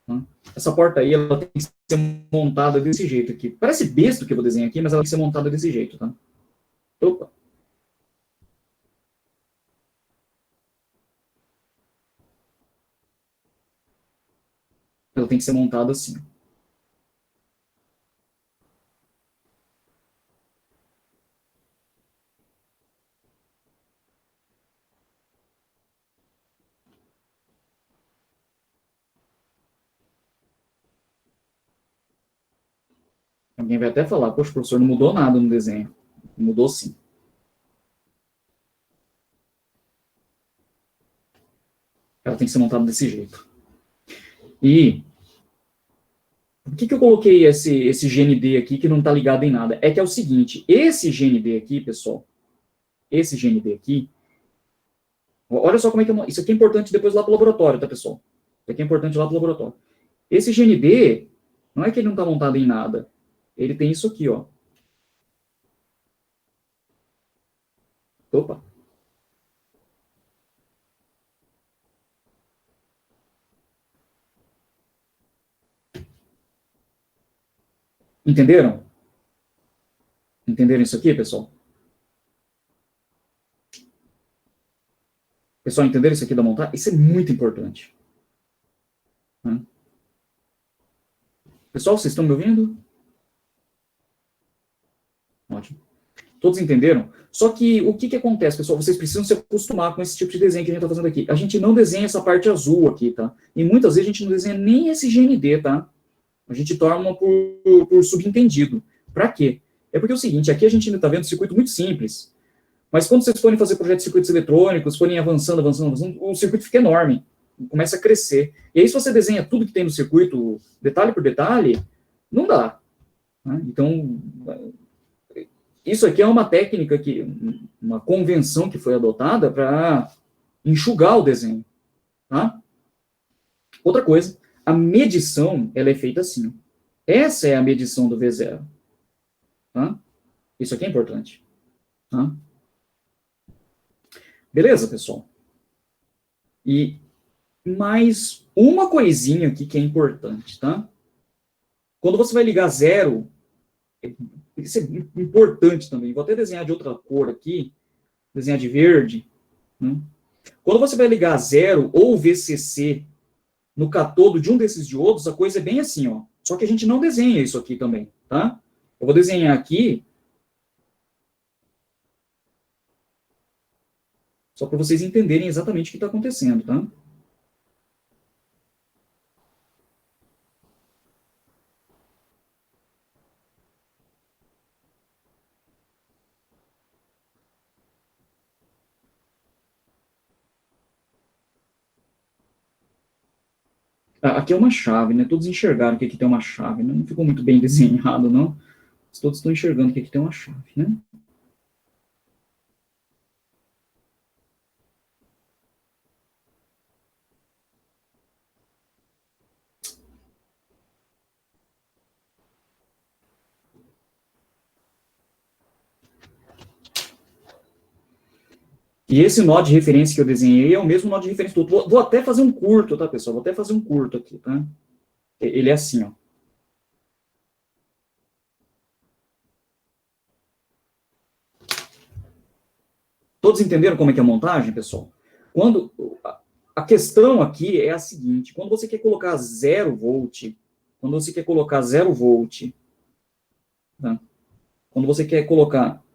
Tá? Essa porta aí, ela tem que ser montada desse jeito aqui. Parece besta o que eu vou desenhar aqui, mas ela tem que ser montada desse jeito, tá? Opa. Ela tem que ser montada assim. Alguém vai até falar, poxa, professor, não mudou nada no desenho. Mudou sim. Ela tem que ser montada desse jeito. E por que eu coloquei esse GND aqui que não está ligado em nada? É que é o seguinte, esse GND aqui, pessoal, esse GND aqui, olha só como é que isso aqui é importante depois lá para o laboratório, tá, pessoal? Isso aqui é importante lá para o laboratório. Esse GND, não é que ele não está montado em nada. Ele tem isso aqui, ó. Opa. Entenderam? Entenderam isso aqui, pessoal? Pessoal, entenderam isso aqui da montagem? Isso é muito importante. Pessoal, vocês estão me ouvindo? Ótimo. Todos entenderam? Só que o que acontece, pessoal? Vocês precisam se acostumar com esse tipo de desenho que a gente está fazendo aqui. A gente não desenha essa parte azul aqui, tá? E muitas vezes a gente não desenha nem esse GND, tá? A gente torna por subentendido. Para quê? É porque é o seguinte, aqui a gente ainda está vendo um circuito muito simples. Mas quando vocês forem fazer projetos de circuitos eletrônicos, forem avançando, o circuito fica enorme. Começa a crescer. E aí, se você desenha tudo que tem no circuito, detalhe por detalhe, não dá. Né? Então, isso aqui é uma técnica, uma convenção que foi adotada para enxugar o desenho. Tá? Outra coisa, a medição ela é feita assim. Essa é a medição do V0. Tá? Isso aqui é importante. Tá? Beleza, pessoal? E mais uma coisinha aqui que é importante, tá? Quando você vai ligar zero, isso é importante também. Vou até desenhar de outra cor aqui, desenhar de verde. Né? Quando você vai ligar zero ou VCC no catodo de um desses diodos, a coisa é bem assim, ó. Só que a gente não desenha isso aqui também, tá? Eu vou desenhar aqui Só para vocês entenderem exatamente o que está acontecendo, tá? Aqui é uma chave, né? Todos enxergaram que aqui tem uma chave, né? Não ficou muito bem desenhado, não. Mas todos estão enxergando que aqui tem uma chave, né? E esse nó de referência que eu desenhei é o mesmo nó de referência do outro. Vou até fazer um curto, tá, pessoal? Vou até fazer um curto aqui, tá? Ele é assim, ó. Todos entenderam como é que é a montagem, pessoal? Quando a questão aqui é a seguinte: quando você quer colocar 0 volt, quando você quer colocar 0 volt, tá? Quando você quer colocar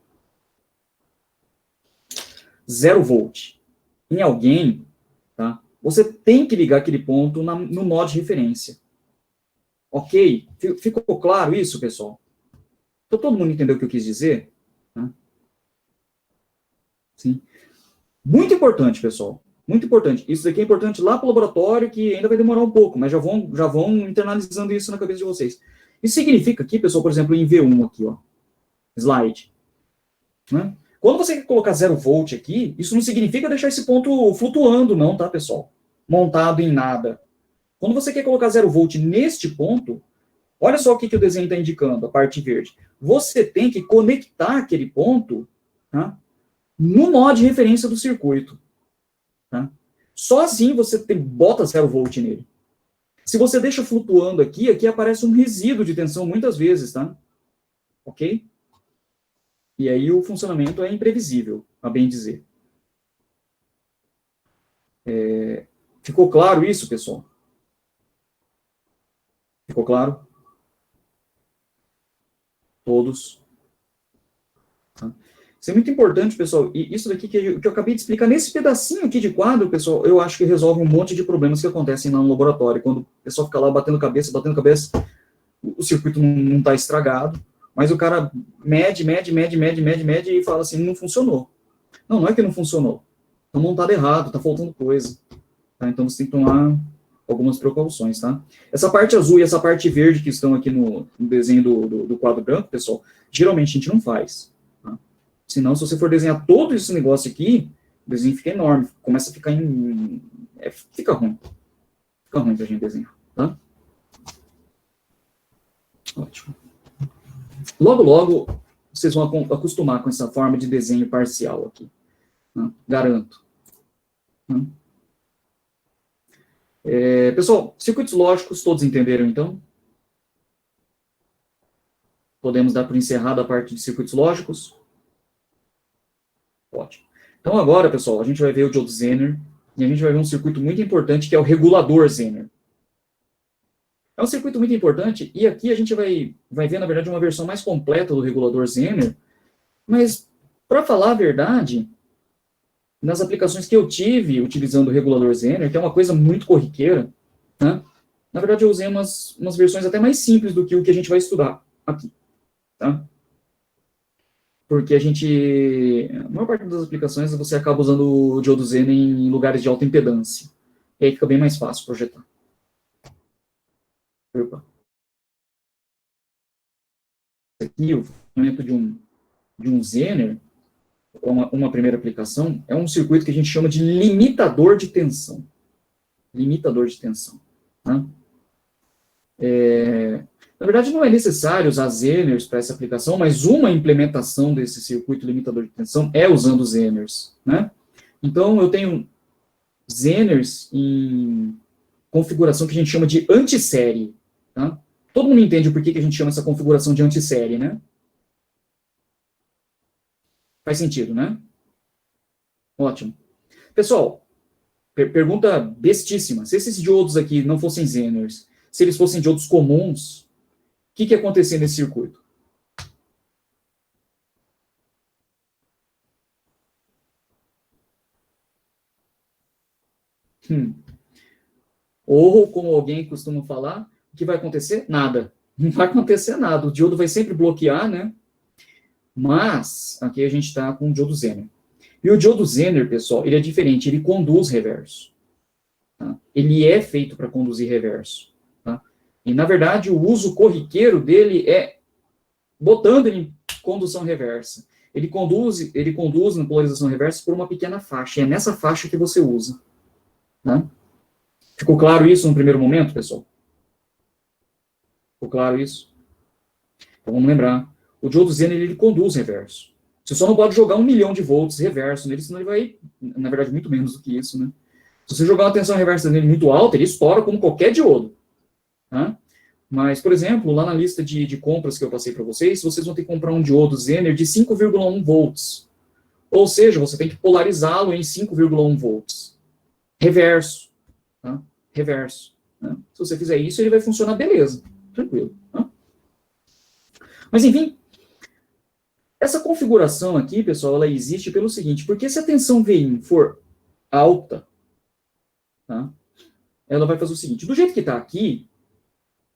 0 volt em alguém, tá? Você tem que ligar aquele ponto no nó de referência. Ok? Ficou claro isso, pessoal? Então, todo mundo entendeu o que eu quis dizer? Tá? Sim. Muito importante, pessoal. Muito importante. Isso daqui é importante lá para o laboratório, que ainda vai demorar um pouco, mas já vão internalizando isso na cabeça de vocês. Isso significa aqui, pessoal, por exemplo, em V1 aqui, ó, slide, né? Quando você quer colocar 0 volt aqui, isso não significa deixar esse ponto flutuando, não, tá, pessoal? Montado em nada. Quando você quer colocar 0 volt neste ponto, olha só o que o desenho está indicando, a parte verde. Você tem que conectar aquele ponto, tá, no nó de referência do circuito. Tá? Só assim você bota 0 volt nele. Se você deixa flutuando aqui, aqui aparece um resíduo de tensão muitas vezes, tá? Ok? E aí o funcionamento é imprevisível, a bem dizer. Ficou claro isso, pessoal? Ficou claro? Todos. Tá? Isso é muito importante, pessoal. E isso daqui que eu acabei de explicar nesse pedacinho aqui de quadro, pessoal, eu acho que resolve um monte de problemas que acontecem lá no laboratório. Quando o pessoal fica lá batendo cabeça, o circuito não está estragado, mas o cara mede e fala assim, não funcionou. Não, não é que não funcionou. Está montado errado, está faltando coisa. Tá? Então você tem que tomar algumas precauções, tá? Essa parte azul e essa parte verde que estão aqui no desenho do quadro branco, pessoal, geralmente a gente não faz. Tá? Senão, se você for desenhar todo esse negócio aqui, o desenho fica enorme, começa a ficar fica ruim. Fica ruim pra gente desenhar, tá? Ótimo. Logo, logo, vocês vão acostumar com essa forma de desenho parcial aqui. Né? Garanto. Né? Pessoal, circuitos lógicos, todos entenderam, então? Podemos dar por encerrada a parte de circuitos lógicos? Ótimo. Então, agora, pessoal, a gente vai ver o diodo Zener, e a gente vai ver um circuito muito importante, que é o regulador Zener. É um circuito muito importante, e aqui a gente vai ver, na verdade, uma versão mais completa do regulador Zener, mas, para falar a verdade, nas aplicações que eu tive utilizando o regulador Zener, que é uma coisa muito corriqueira, né? Na verdade, eu usei umas versões até mais simples do que o que a gente vai estudar aqui, tá? Porque a maior parte das aplicações, você acaba usando o diodo Zener em lugares de alta impedância. E aí fica bem mais fácil projetar. Opa. Aqui, o funcionamento de um Zener, uma primeira aplicação, é um circuito que a gente chama de limitador de tensão. Limitador de tensão. Tá? Na verdade, não é necessário usar Zeners para essa aplicação, mas uma implementação desse circuito limitador de tensão é usando Zeners. Né? Então, eu tenho Zeners em configuração que a gente chama de antissérie. Tá? Todo mundo entende o porquê que a gente chama essa configuração de antissérie, né? Faz sentido, né? Ótimo. Pessoal, pergunta bestíssima. Se esses diodos aqui não fossem Zeners, se eles fossem diodos comuns, o que ia acontecer nesse circuito? Ou, como alguém costuma falar, o que vai acontecer? Nada. Não vai acontecer nada. O diodo vai sempre bloquear, né? Mas, aqui a gente está com o diodo Zener. E o diodo Zener, pessoal, ele é diferente, ele conduz reverso. Tá? Ele é feito para conduzir reverso. Tá? E, na verdade, o uso corriqueiro dele é botando ele em condução reversa. Ele conduz na polarização reversa por uma pequena faixa. E é nessa faixa que você usa. Tá? Ficou claro isso no primeiro momento, pessoal? Ficou claro isso? Então, vamos lembrar. O diodo Zener, ele conduz reverso. Você só não pode jogar 1 milhão de volts reverso nele, senão ele vai, na verdade, muito menos do que isso, né? Se você jogar uma tensão reversa nele muito alta, ele estoura como qualquer diodo. Tá? Mas, por exemplo, lá na lista de compras que eu passei para vocês, vocês vão ter que comprar um diodo Zener de 5,1 volts. Ou seja, você tem que polarizá-lo em 5,1 volts. Reverso. Tá? Reverso. Né? Se você fizer isso, ele vai funcionar beleza. Tranquilo. Tá? Mas, enfim, essa configuração aqui, pessoal, ela existe pelo seguinte, porque se a tensão VIN for alta, tá, ela vai fazer o seguinte, do jeito que está aqui,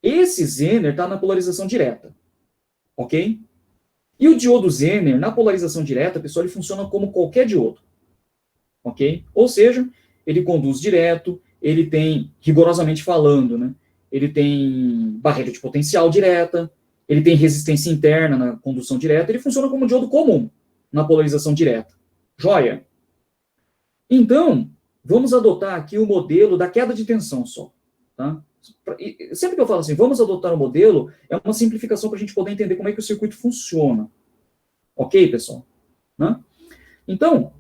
esse Zener está na polarização direta, ok? E o diodo Zener, na polarização direta, pessoal, ele funciona como qualquer diodo, ok? Ou seja, ele conduz direto, ele tem, rigorosamente falando, né, ele tem barreira de potencial direta, ele tem resistência interna na condução direta, ele funciona como um diodo comum na polarização direta. Joia? Então, vamos adotar aqui o modelo da queda de tensão só. Tá? Sempre que eu falo assim, vamos adotar o modelo, é uma simplificação para a gente poder entender como é que o circuito funciona. Ok, pessoal? Né? Então,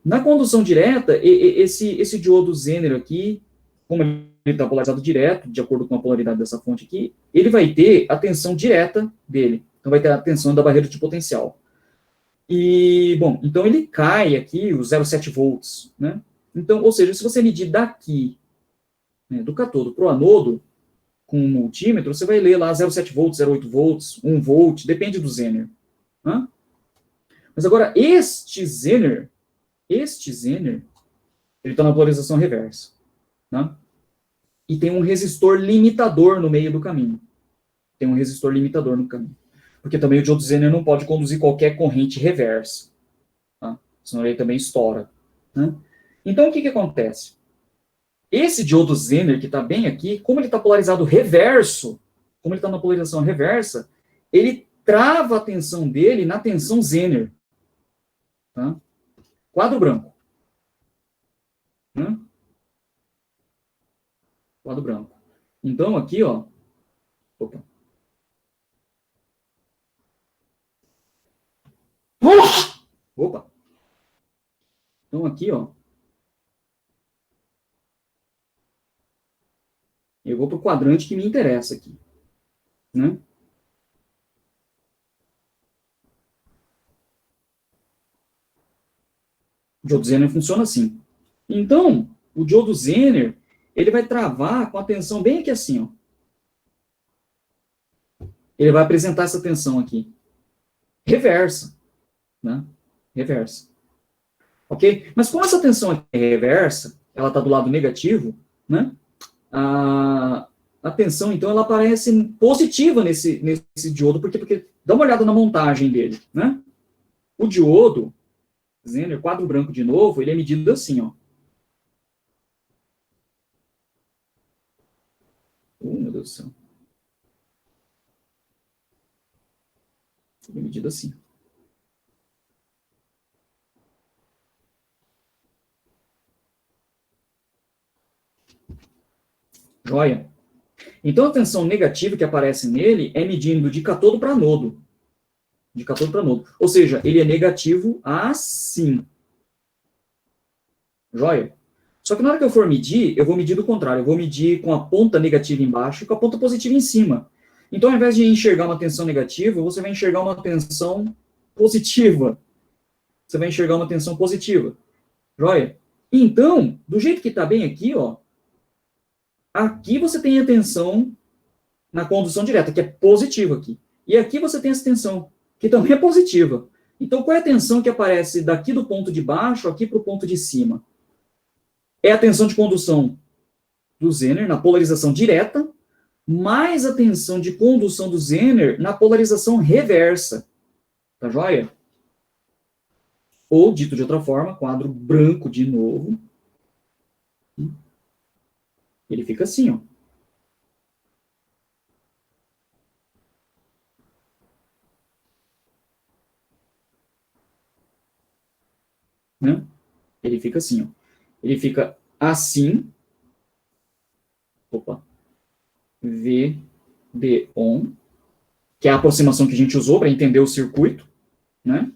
na condução direta, esse diodo Zener aqui, como ele está polarizado direto, de acordo com a polaridade dessa fonte aqui, ele vai ter a tensão direta dele. Então, vai ter a tensão da barreira de potencial. E, bom, então ele cai aqui, os 0,7 volts, né? Então, ou seja, se você medir daqui, né, do cátodo para o anodo, com um multímetro, você vai ler lá 0,7 volts, 0,8 volts, 1 volt, depende do Zener. Né? Mas agora, este Zener, ele está na polarização reversa. Tá? E tem um resistor limitador no meio do caminho. Tem um resistor limitador no caminho. Porque também o diodo Zener não pode conduzir qualquer corrente reversa. Tá? Senão ele também estoura. Né? Então, o que acontece? Esse diodo Zener, que está bem aqui, como ele está polarizado reverso, como ele está na polarização reversa, ele trava a tensão dele na tensão Zener. Tá? Quadro branco. Né? Quadro branco. Então, aqui, ó. Opa. Opa. Então, aqui, ó. Eu vou para o quadrante que me interessa aqui. Né? O diodo Zener funciona assim. Então, o diodo Zener, ele vai travar com a tensão bem aqui assim, ó. Ele vai apresentar essa tensão aqui. Reversa. Né? Reversa. Ok? Mas como essa tensão aqui é reversa, ela está do lado negativo, né? A tensão, então, ela aparece positiva nesse diodo, porque dá uma olhada na montagem dele, né? O diodo, Zener, quadro branco de novo, ele é medido assim, ó. Meu Deus do céu. Ele é medido assim. Joia? Então, a tensão negativa que aparece nele é medindo de cátodo para anodo. De cátodo para anodo. Ou seja, ele é negativo assim. Joia? Só que na hora que eu for medir, eu vou medir do contrário. Eu vou medir com a ponta negativa embaixo e com a ponta positiva em cima. Então, ao invés de enxergar uma tensão negativa, você vai enxergar uma tensão positiva. Você vai enxergar uma tensão positiva. Joia? Então, do jeito que está bem aqui, ó, aqui você tem a tensão na condução direta, que é positiva aqui. E aqui você tem essa tensão, que também é positiva. Então, qual é a tensão que aparece daqui do ponto de baixo aqui para o ponto de cima? é a tensão de condução do Zener na polarização direta, mais a tensão de condução do Zener na polarização reversa. Tá joia? Ou, dito de outra forma, quadro branco de novo. Ele fica assim, ó. Né? Ele fica assim, ó. Ele fica assim. Opa. VD-ON, que é a aproximação que a gente usou para entender o circuito, né?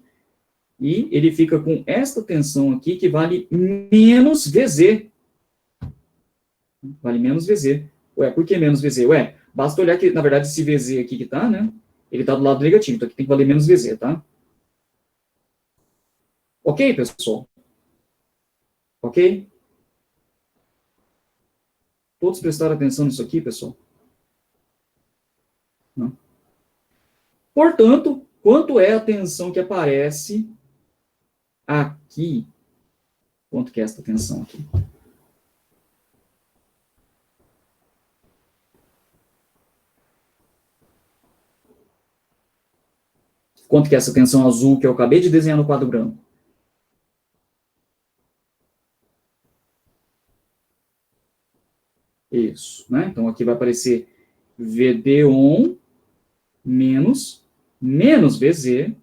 E ele fica com esta tensão aqui, que vale menos VZ. Vale menos VZ. Ué, por que menos VZ? Ué, basta olhar que, na verdade, esse VZ aqui que tá, né? Ele tá do lado negativo, então aqui tem que valer menos VZ, tá? Ok, pessoal? Ok? Todos prestaram atenção nisso aqui, pessoal? Não. Portanto, quanto é a tensão que aparece aqui? Quanto que é essa tensão aqui? Quanto que é essa tensão azul que eu acabei de desenhar no quadro branco? Isso, né? Então aqui vai aparecer VD-ON menos VZ,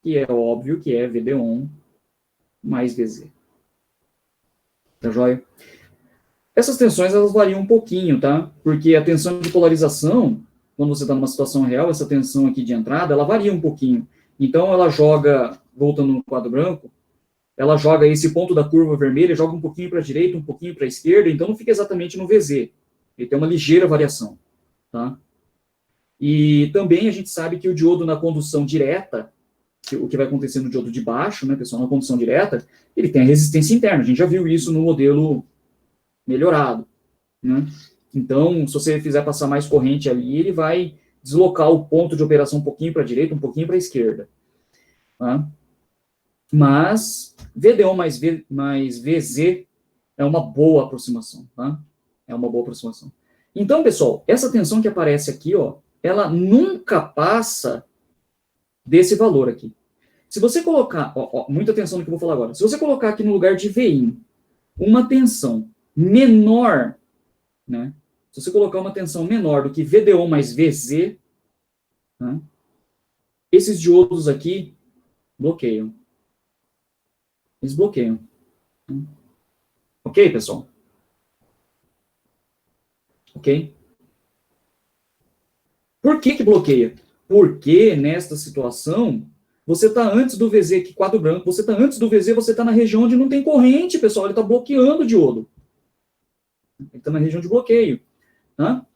que é óbvio que é VD-ON mais VZ. Tá joia? Essas tensões, elas variam um pouquinho, tá? Porque a tensão de polarização, quando você está numa situação real, essa tensão aqui de entrada, ela varia um pouquinho. Então, ela joga, voltando no quadro branco, ela joga esse ponto da curva vermelha, joga um pouquinho para a direita, um pouquinho para a esquerda, então não fica exatamente no VZ. Ele tem uma ligeira variação, tá? E também a gente sabe que o diodo na condução direta, o que vai acontecer no diodo de baixo, né, pessoal, na condução direta, ele tem a resistência interna. A gente já viu isso no modelo melhorado, né? Então, se você fizer passar mais corrente ali, ele vai deslocar o ponto de operação um pouquinho para a direita, um pouquinho para a esquerda. Tá? Mas VD-ON mais VZ é uma boa aproximação, tá? É uma boa aproximação. Então, pessoal, essa tensão que aparece aqui, ó, ela nunca passa desse valor aqui. Se você colocar, ó, muita atenção no que eu vou falar agora. Se você colocar aqui no lugar de Vin uma tensão menor, né? Se você colocar uma tensão menor do que VD-ON mais VZ, né, esses diodos aqui bloqueiam. Eles bloqueiam. Ok, pessoal? Ok? Por que bloqueia? Porque, nesta situação, você está antes do VZ, que quadro branco, você está antes do VZ, você está na região onde não tem corrente, pessoal, ele está bloqueando o diodo. Ele está na região de bloqueio. Tá?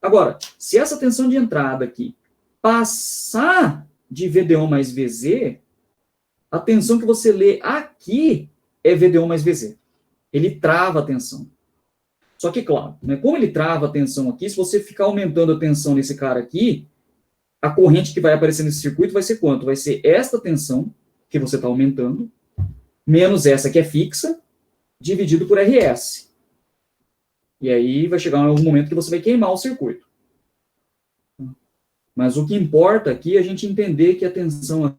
Agora, se essa tensão de entrada aqui passar de VD-ON mais VZ, a tensão que você lê aqui é VD-ON mais VZ. Ele trava a tensão. Só que, claro, né, como ele trava a tensão aqui, se você ficar aumentando a tensão nesse cara aqui, a corrente que vai aparecer nesse circuito vai ser quanto? Vai ser esta tensão, que você está aumentando, menos essa que é fixa, dividido por RS. E aí vai chegar um momento que você vai queimar o circuito. Mas o que importa aqui é a gente entender que a tensão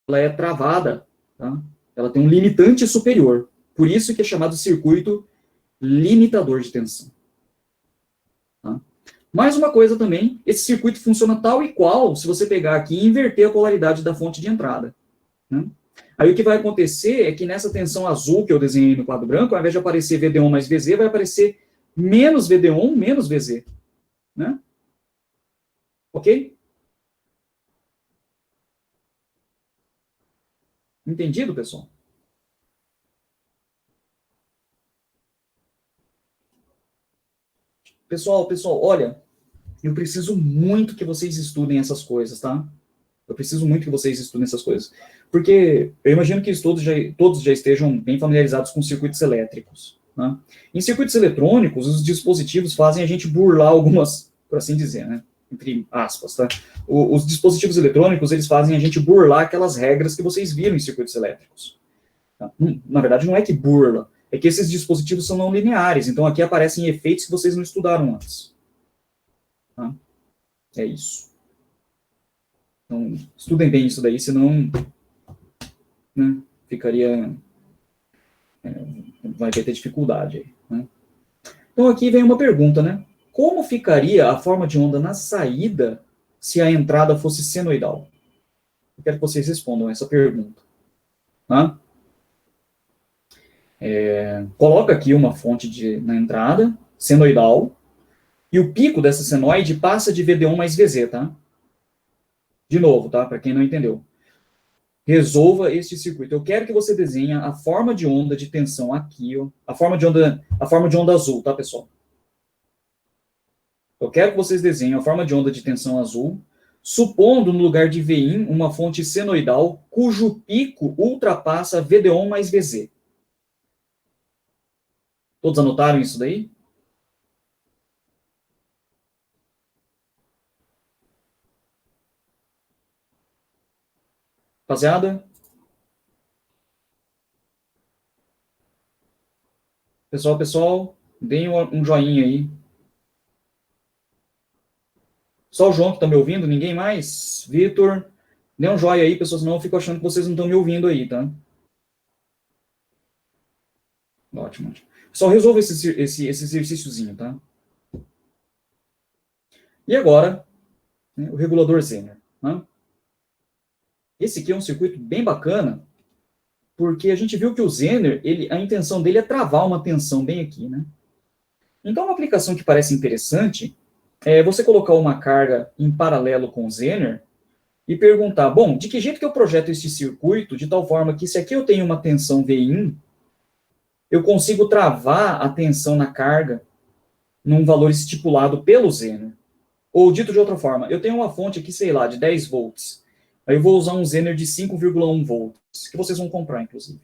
ela é travada, tá? Ela tem um limitante superior. Por isso que é chamado circuito limitador de tensão. Tá? Mais uma coisa também, esse circuito funciona tal e qual se você pegar aqui e inverter a polaridade da fonte de entrada. Né? Aí o que vai acontecer é que nessa tensão azul que eu desenhei no quadro branco, ao invés de aparecer VD-ON mais VZ, vai aparecer menos VD-ON menos VZ. Né? Ok? Entendido, pessoal? Pessoal, olha, eu preciso muito que vocês estudem essas coisas, tá? Eu preciso muito que vocês estudem essas coisas. Porque eu imagino que todos já estejam bem familiarizados com circuitos elétricos. Né? Em circuitos eletrônicos, os dispositivos fazem a gente burlar algumas, por assim dizer, né? Entre aspas, tá? Os dispositivos eletrônicos, eles fazem a gente burlar aquelas regras que vocês viram em circuitos elétricos. Tá? Na verdade, não é que burla, é que esses dispositivos são não lineares, então aqui aparecem efeitos que vocês não estudaram antes. Tá? É isso. Então, estudem bem isso daí, senão, né, ficaria... vai ter dificuldade aí, né? Então aqui vem uma pergunta, né? Como ficaria a forma de onda na saída se a entrada fosse senoidal? Eu quero que vocês respondam essa pergunta. Tá? Coloca aqui uma fonte na entrada, senoidal, e o pico dessa senoide passa de VD1 mais VZ, tá? De novo, tá? Para quem não entendeu. Resolva este circuito. Eu quero que você desenhe a forma de onda de tensão aqui, ó. A forma de onda azul, tá, pessoal? Eu quero que vocês desenhem a forma de onda de tensão azul, supondo no lugar de Vin uma fonte senoidal cujo pico ultrapassa VD1 mais VZ. Todos anotaram isso daí? Rapaziada? Pessoal, deem um joinha aí. Só o João que está me ouvindo, ninguém mais? Vitor, dê um joinha aí, pessoal, senão eu fico achando que vocês não estão me ouvindo aí, tá? Ótimo. Só resolva esse exercíciozinho, tá? E agora, né, o regulador Zener. Né? Esse aqui é um circuito bem bacana, porque a gente viu que o Zener, a intenção dele é travar uma tensão bem aqui, né? Então, uma aplicação que parece interessante é você colocar uma carga em paralelo com o Zener e perguntar, bom, de que jeito que eu projeto este circuito de tal forma que se aqui eu tenho uma tensão Vin, eu consigo travar a tensão na carga num valor estipulado pelo Zener. Ou, dito de outra forma, eu tenho uma fonte aqui, sei lá, de 10 volts. Aí eu vou usar um Zener de 5,1 volts, que vocês vão comprar, inclusive.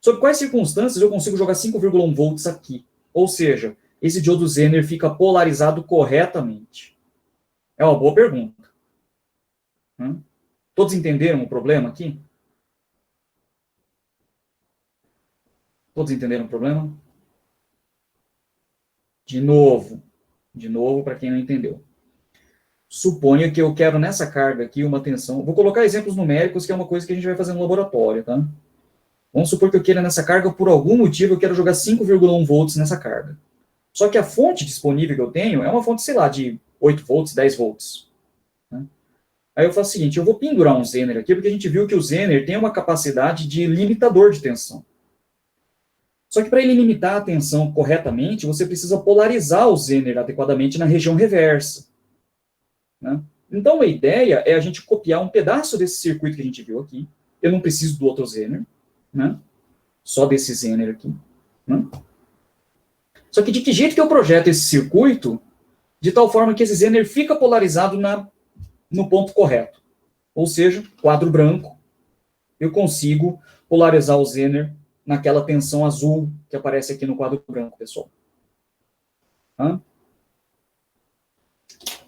Sob quais circunstâncias eu consigo jogar 5,1 volts aqui? Ou seja, esse diodo Zener fica polarizado corretamente? É uma boa pergunta. Todos entenderam o problema aqui? Todos entenderam o problema? De novo para quem não entendeu. Suponha que eu quero nessa carga aqui uma tensão. Vou colocar exemplos numéricos, que é uma coisa que a gente vai fazer no laboratório, tá? Vamos supor que eu queira nessa carga, por algum motivo, eu quero jogar 5,1 volts nessa carga. Só que a fonte disponível que eu tenho é uma fonte, sei lá, de 8 volts, 10 volts. Né? Aí eu faço o seguinte, eu vou pendurar um Zener aqui, porque a gente viu que o Zener tem uma capacidade de limitador de tensão. Só que para ele limitar a tensão corretamente, você precisa polarizar o Zener adequadamente na região reversa. Né? Então, a ideia é a gente copiar um pedaço desse circuito que a gente viu aqui. Eu não preciso do outro Zener, né? Só desse Zener aqui. Né? Só que de que jeito que eu projeto esse circuito de tal forma que esse Zener fica polarizado no ponto correto? Ou seja, quadro branco, eu consigo polarizar o Zener naquela tensão azul que aparece aqui no quadro branco, pessoal. Tá?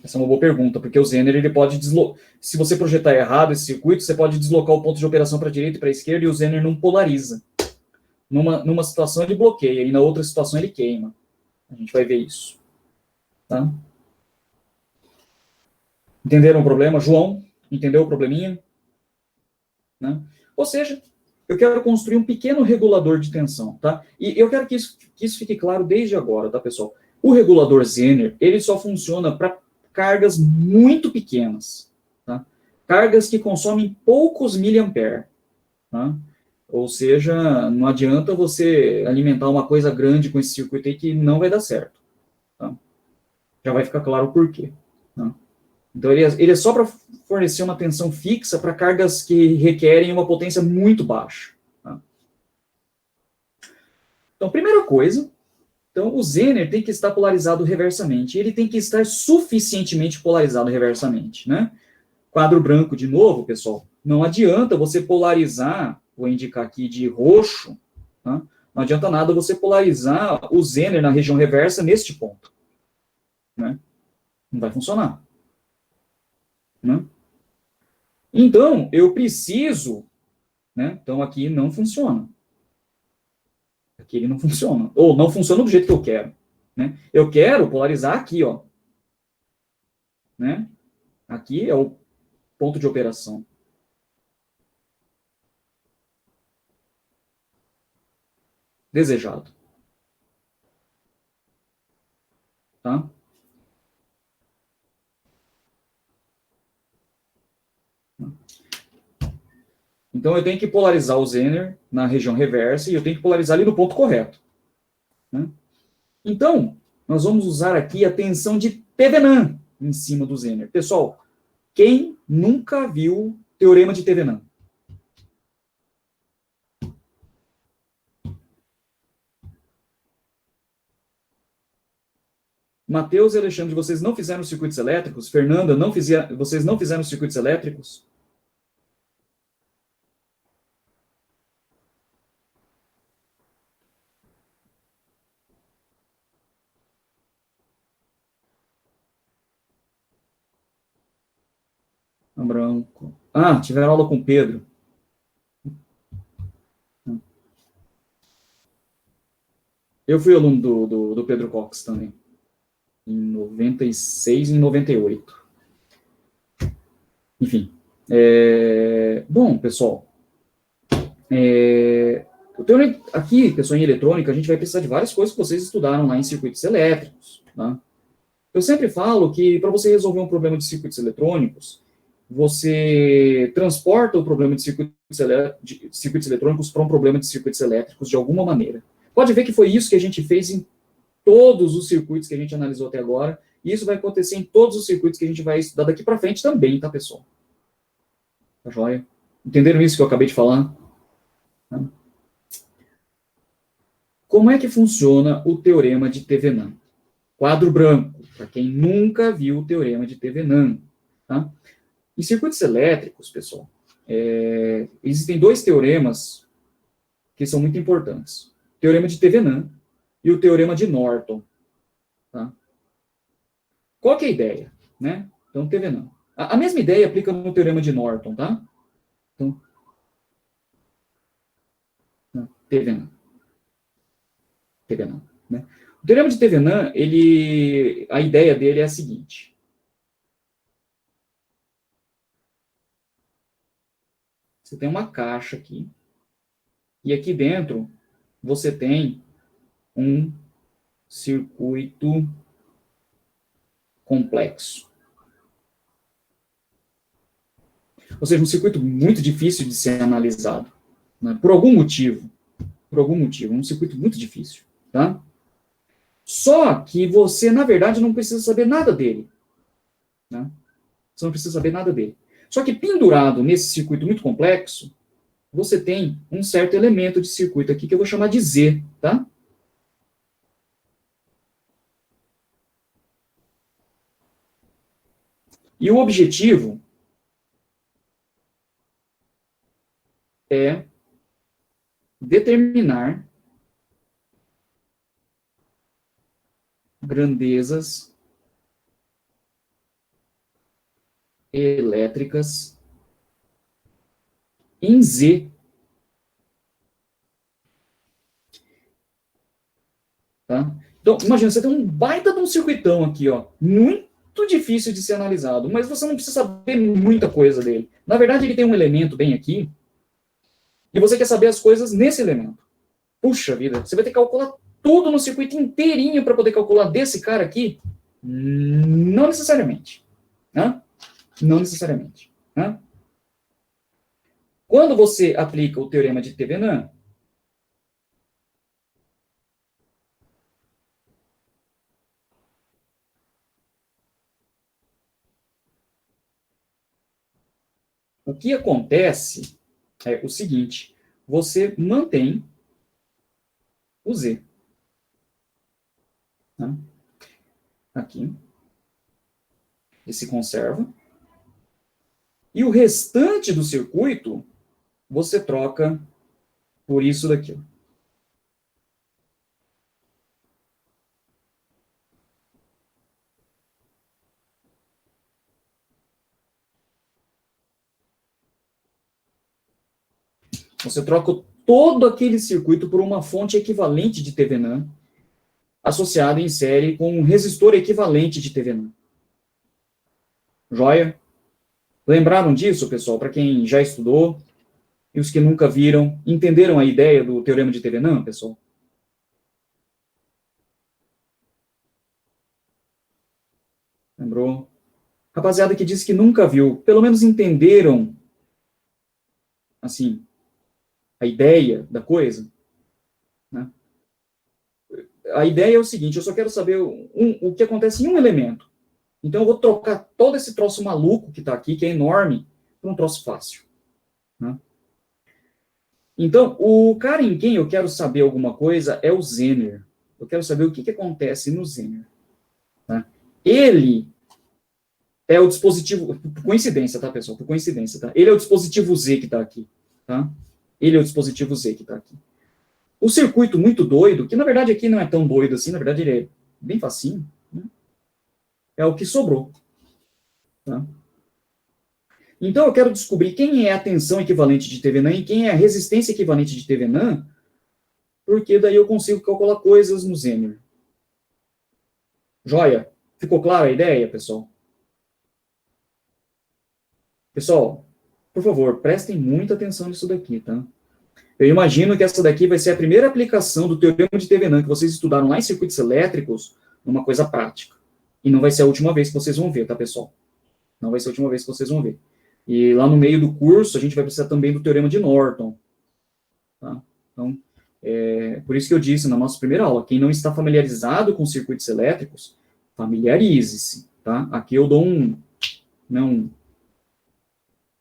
Essa é uma boa pergunta, porque o Zener, ele pode deslocar. Se você projetar errado esse circuito, você pode deslocar o ponto de operação para a direita e para a esquerda e o Zener não polariza. Numa situação ele bloqueia e na outra situação ele queima. A gente vai ver isso. Tá? Entenderam o problema? João, entendeu o probleminha? Né? Ou seja, eu quero construir um pequeno regulador de tensão. Tá? E eu quero que isso fique claro desde agora, tá, pessoal? O regulador Zener, ele só funciona para cargas muito pequenas, tá? Cargas que consomem poucos miliamperes, tá? Ou seja, não adianta você alimentar uma coisa grande com esse circuito aí que não vai dar certo, tá? Já vai ficar claro o porquê, tá? Então, ele é só para fornecer uma tensão fixa para cargas que requerem uma potência muito baixa, tá? Então, primeira coisa, então, o Zener tem que estar polarizado reversamente. Ele tem que estar suficientemente polarizado reversamente, né? Quadro branco de novo, pessoal. Não adianta você polarizar, vou indicar aqui de roxo, tá? Não adianta nada você polarizar o Zener na região reversa neste ponto, né? Não vai funcionar, né? Então, eu preciso, né? Então, aqui não funciona. que ele não funciona. Ou não funciona do jeito que eu quero. Né? Eu quero polarizar aqui, ó. Né? Aqui é o ponto de operação. Desejado. Tá? Então, eu tenho que polarizar o Zener na região reversa e eu tenho que polarizar ele no ponto correto. Né? Então, nós vamos usar aqui a tensão de Thevenin em cima do Zener. Pessoal, quem nunca viu Teorema de Thevenin? Matheus e Alexandre, vocês não fizeram circuitos elétricos? Fernanda, vocês não fizeram circuitos elétricos? Branco. Ah, tiveram aula com o Pedro. Eu fui aluno do Pedro Cox também. Em 96 e em 98. Enfim. Bom, pessoal. Aqui, pessoal, em eletrônica, a gente vai precisar de várias coisas que vocês estudaram lá em circuitos elétricos. Tá? Eu sempre falo que para você resolver um problema de circuitos eletrônicos, você transporta o problema de circuitos eletrônicos para um problema de circuitos elétricos de alguma maneira. Pode ver que foi isso que a gente fez em todos os circuitos que a gente analisou até agora, e isso vai acontecer em todos os circuitos que a gente vai estudar daqui para frente também, tá, pessoal? Tá joia? Entenderam isso que eu acabei de falar? Tá? Como é que funciona o teorema de Thevenin? Quadro branco, para quem nunca viu o teorema de Thevenin. Tá? Em circuitos elétricos, pessoal, existem dois teoremas que são muito importantes. O teorema de Thevenin e o teorema de Norton. Tá? Qual que é a ideia? Né? Então, Thevenin. A mesma ideia aplica no teorema de Norton, tá? Então, Thevenin. Thevenin, né? O teorema de Thevenin, a ideia dele é a seguinte. Você tem uma caixa aqui, e aqui dentro você tem um circuito complexo. Ou seja, um circuito muito difícil de ser analisado. Né? Por algum motivo. Um circuito muito difícil. Tá? Só que você, na verdade, não precisa saber nada dele. Né? Você não precisa saber nada dele. Só que pendurado nesse circuito muito complexo, você tem um certo elemento de circuito aqui que eu vou chamar de Z. Tá? E o objetivo é determinar grandezas elétricas em Z. Tá? Então, imagina, você tem um baita de um circuitão aqui, ó, muito difícil de ser analisado, mas você não precisa saber muita coisa dele. Na verdade, ele tem um elemento bem aqui, e você quer saber as coisas nesse elemento. Puxa vida, você vai ter que calcular tudo no circuito inteirinho para poder calcular desse cara aqui? Não necessariamente. Né? Não necessariamente. Né? Quando você aplica o teorema de Thevenin, o que acontece é o seguinte: você mantém o Z. Né? Aqui. Ele se conserva. E o restante do circuito, você troca por isso daqui. Você troca todo aquele circuito por uma fonte equivalente de Thevenin, associado em série com um resistor equivalente de Thevenin. Joia? Lembraram disso, pessoal? Para quem já estudou e os que nunca viram, entenderam a ideia do teorema de Thevenin, pessoal? Lembrou? Rapaziada que disse que nunca viu, pelo menos entenderam, assim, a ideia da coisa, né? A ideia é o seguinte, eu só quero saber o que acontece em um elemento. Então eu vou trocar todo esse troço maluco que está aqui, que é enorme, por um troço fácil, né? Então, o cara em quem eu quero saber alguma coisa é o Zener. Eu quero saber o que acontece no Zener. Tá? Ele é o dispositivo, por coincidência, tá, pessoal? Por coincidência, tá? Ele é o dispositivo Z que está aqui, tá? Ele é o dispositivo Z que está aqui. O circuito muito doido, que na verdade aqui não é tão doido assim, na verdade ele é bem facinho, né? É o que sobrou, tá? Então eu quero descobrir quem é a tensão equivalente de Thevenin e quem é a resistência equivalente de Thevenin, porque daí eu consigo calcular coisas no Zener. Joia? Ficou clara a ideia, pessoal? Pessoal, por favor, prestem muita atenção nisso daqui, tá? Eu imagino que essa daqui vai ser a primeira aplicação do teorema de Thevenin que vocês estudaram lá em circuitos elétricos numa coisa prática. E não vai ser a última vez que vocês vão ver, tá, pessoal? Não vai ser a última vez que vocês vão ver. E lá no meio do curso, a gente vai precisar também do teorema de Norton. Tá? Então, por isso que eu disse na nossa primeira aula, quem não está familiarizado com circuitos elétricos, familiarize-se. Tá? Aqui eu dou um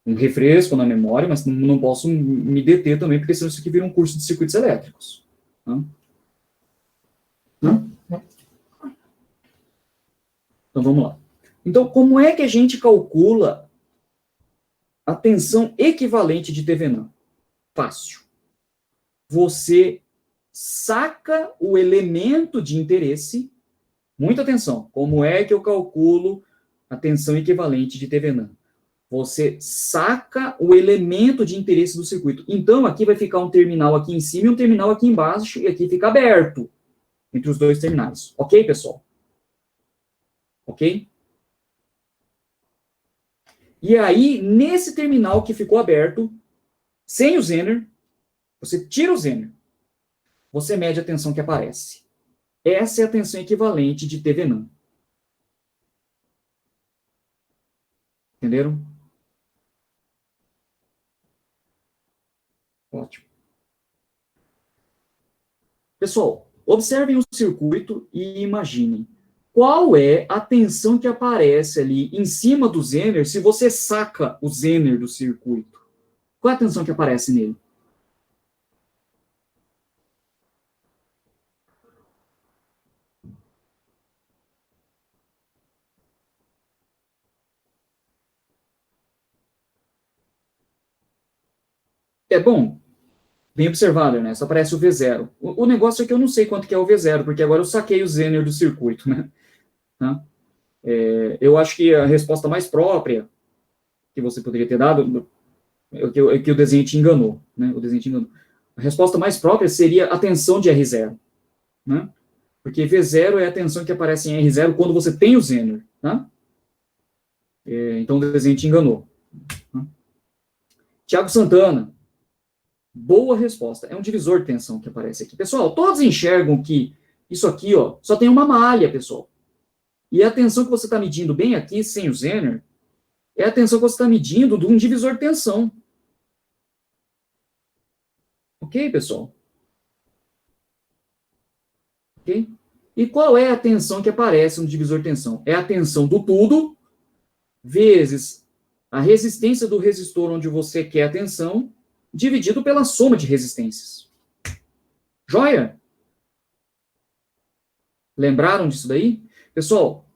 refresco na memória, mas não posso me deter também, porque senão isso aqui vira um curso de circuitos elétricos. Tá? Então, vamos lá. Então, como é que a gente calcula a tensão equivalente de Thevenin? Fácil. Você saca o elemento de interesse. Muita atenção. Como é que eu calculo a tensão equivalente de Thevenin? Você saca o elemento de interesse do circuito. Então, aqui vai ficar um terminal aqui em cima e um terminal aqui embaixo, e aqui fica aberto entre os dois terminais. Ok, pessoal? Ok? E aí, nesse terminal que ficou aberto, sem o Zener, você tira o Zener. Você mede a tensão que aparece. Essa é a tensão equivalente de Thevenin. Entenderam? Ótimo. Pessoal, observem o circuito e imaginem. Qual é a tensão que aparece ali em cima do Zener se você saca o Zener do circuito? Qual é a tensão que aparece nele? É bom, bem observado, né? Só aparece o V0. O negócio é que eu não sei quanto que é o V0, porque agora eu saquei o Zener do circuito, né? Tá? Eu acho que a resposta mais própria que você poderia ter dado é que o desenho te enganou, né? O desenho te enganou. A resposta mais própria seria a tensão de R0, né? Porque V0 é a tensão que aparece em R0 quando você tem o Zener, tá? Então o desenho te enganou. Tá? Tiago Santana, boa resposta. É um divisor de tensão que aparece aqui. Pessoal, todos enxergam que isso aqui, ó, só tem uma malha, pessoal. E a tensão que você está medindo bem aqui, sem o Zener, é a tensão que você está medindo de um divisor de tensão. Ok, pessoal? Ok? E qual é a tensão que aparece no divisor de tensão? É a tensão do tudo vezes a resistência do resistor onde você quer a tensão, dividido pela soma de resistências. Joia? Lembraram disso daí? Pessoal,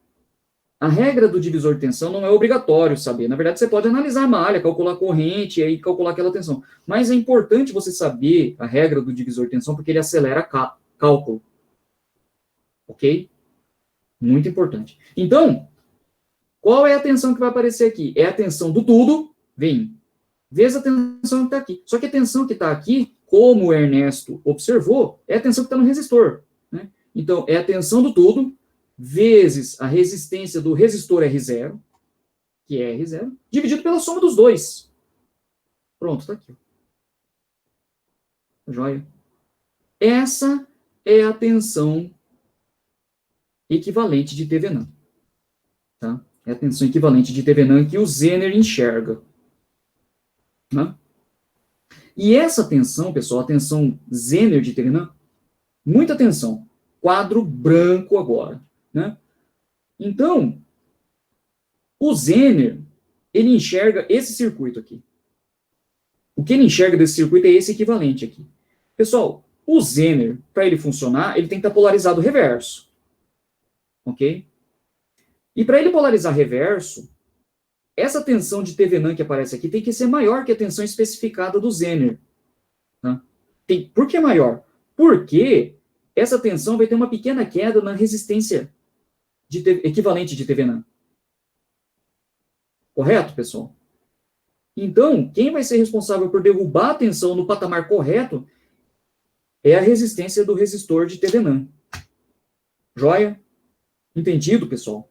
a regra do divisor de tensão não é obrigatório saber. Na verdade, você pode analisar a malha, calcular a corrente e aí calcular aquela tensão. Mas é importante você saber a regra do divisor de tensão porque ele acelera cálculo. Ok? Muito importante. Então, qual é a tensão que vai aparecer aqui? É a tensão do tudo, vem, vezes a tensão que está aqui. Só que a tensão que está aqui como o Ernesto observou, é a tensão que está no resistor. Né? Então, é a tensão do tudo vezes a resistência do resistor R0, que é R0, dividido pela soma dos dois. Pronto, está aqui. Joia? Essa é a tensão equivalente de Thevenin. Tá? É a tensão equivalente de Thevenin que o Zener enxerga. Né? E essa tensão, pessoal, a tensão Zener de Thevenin, muita atenção. Quadro branco agora. Né? Então, o Zener, ele enxerga esse circuito aqui. O que ele enxerga desse circuito é esse equivalente aqui. Pessoal, o Zener, para ele funcionar, ele tem que estar polarizado reverso. Ok? E para ele polarizar reverso, essa tensão de Thevenin que aparece aqui tem que ser maior que a tensão especificada do Zener. Tá? Por que maior? Porque essa tensão vai ter uma pequena queda na resistência equivalente de Thevenin. Correto, pessoal? Então, quem vai ser responsável por derrubar a tensão no patamar correto é a resistência do resistor de Thevenin. Joia? Entendido, pessoal?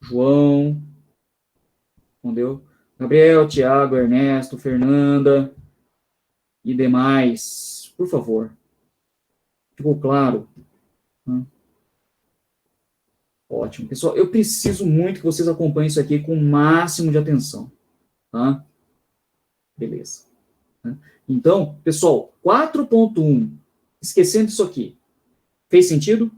João, entendeu? Gabriel, Tiago, Ernesto, Fernanda e demais, por favor. Ficou claro? Ótimo. Pessoal, eu preciso muito que vocês acompanhem isso aqui com o máximo de atenção. Tá? Beleza. Então, pessoal, 4.1, esquecendo isso aqui, fez sentido?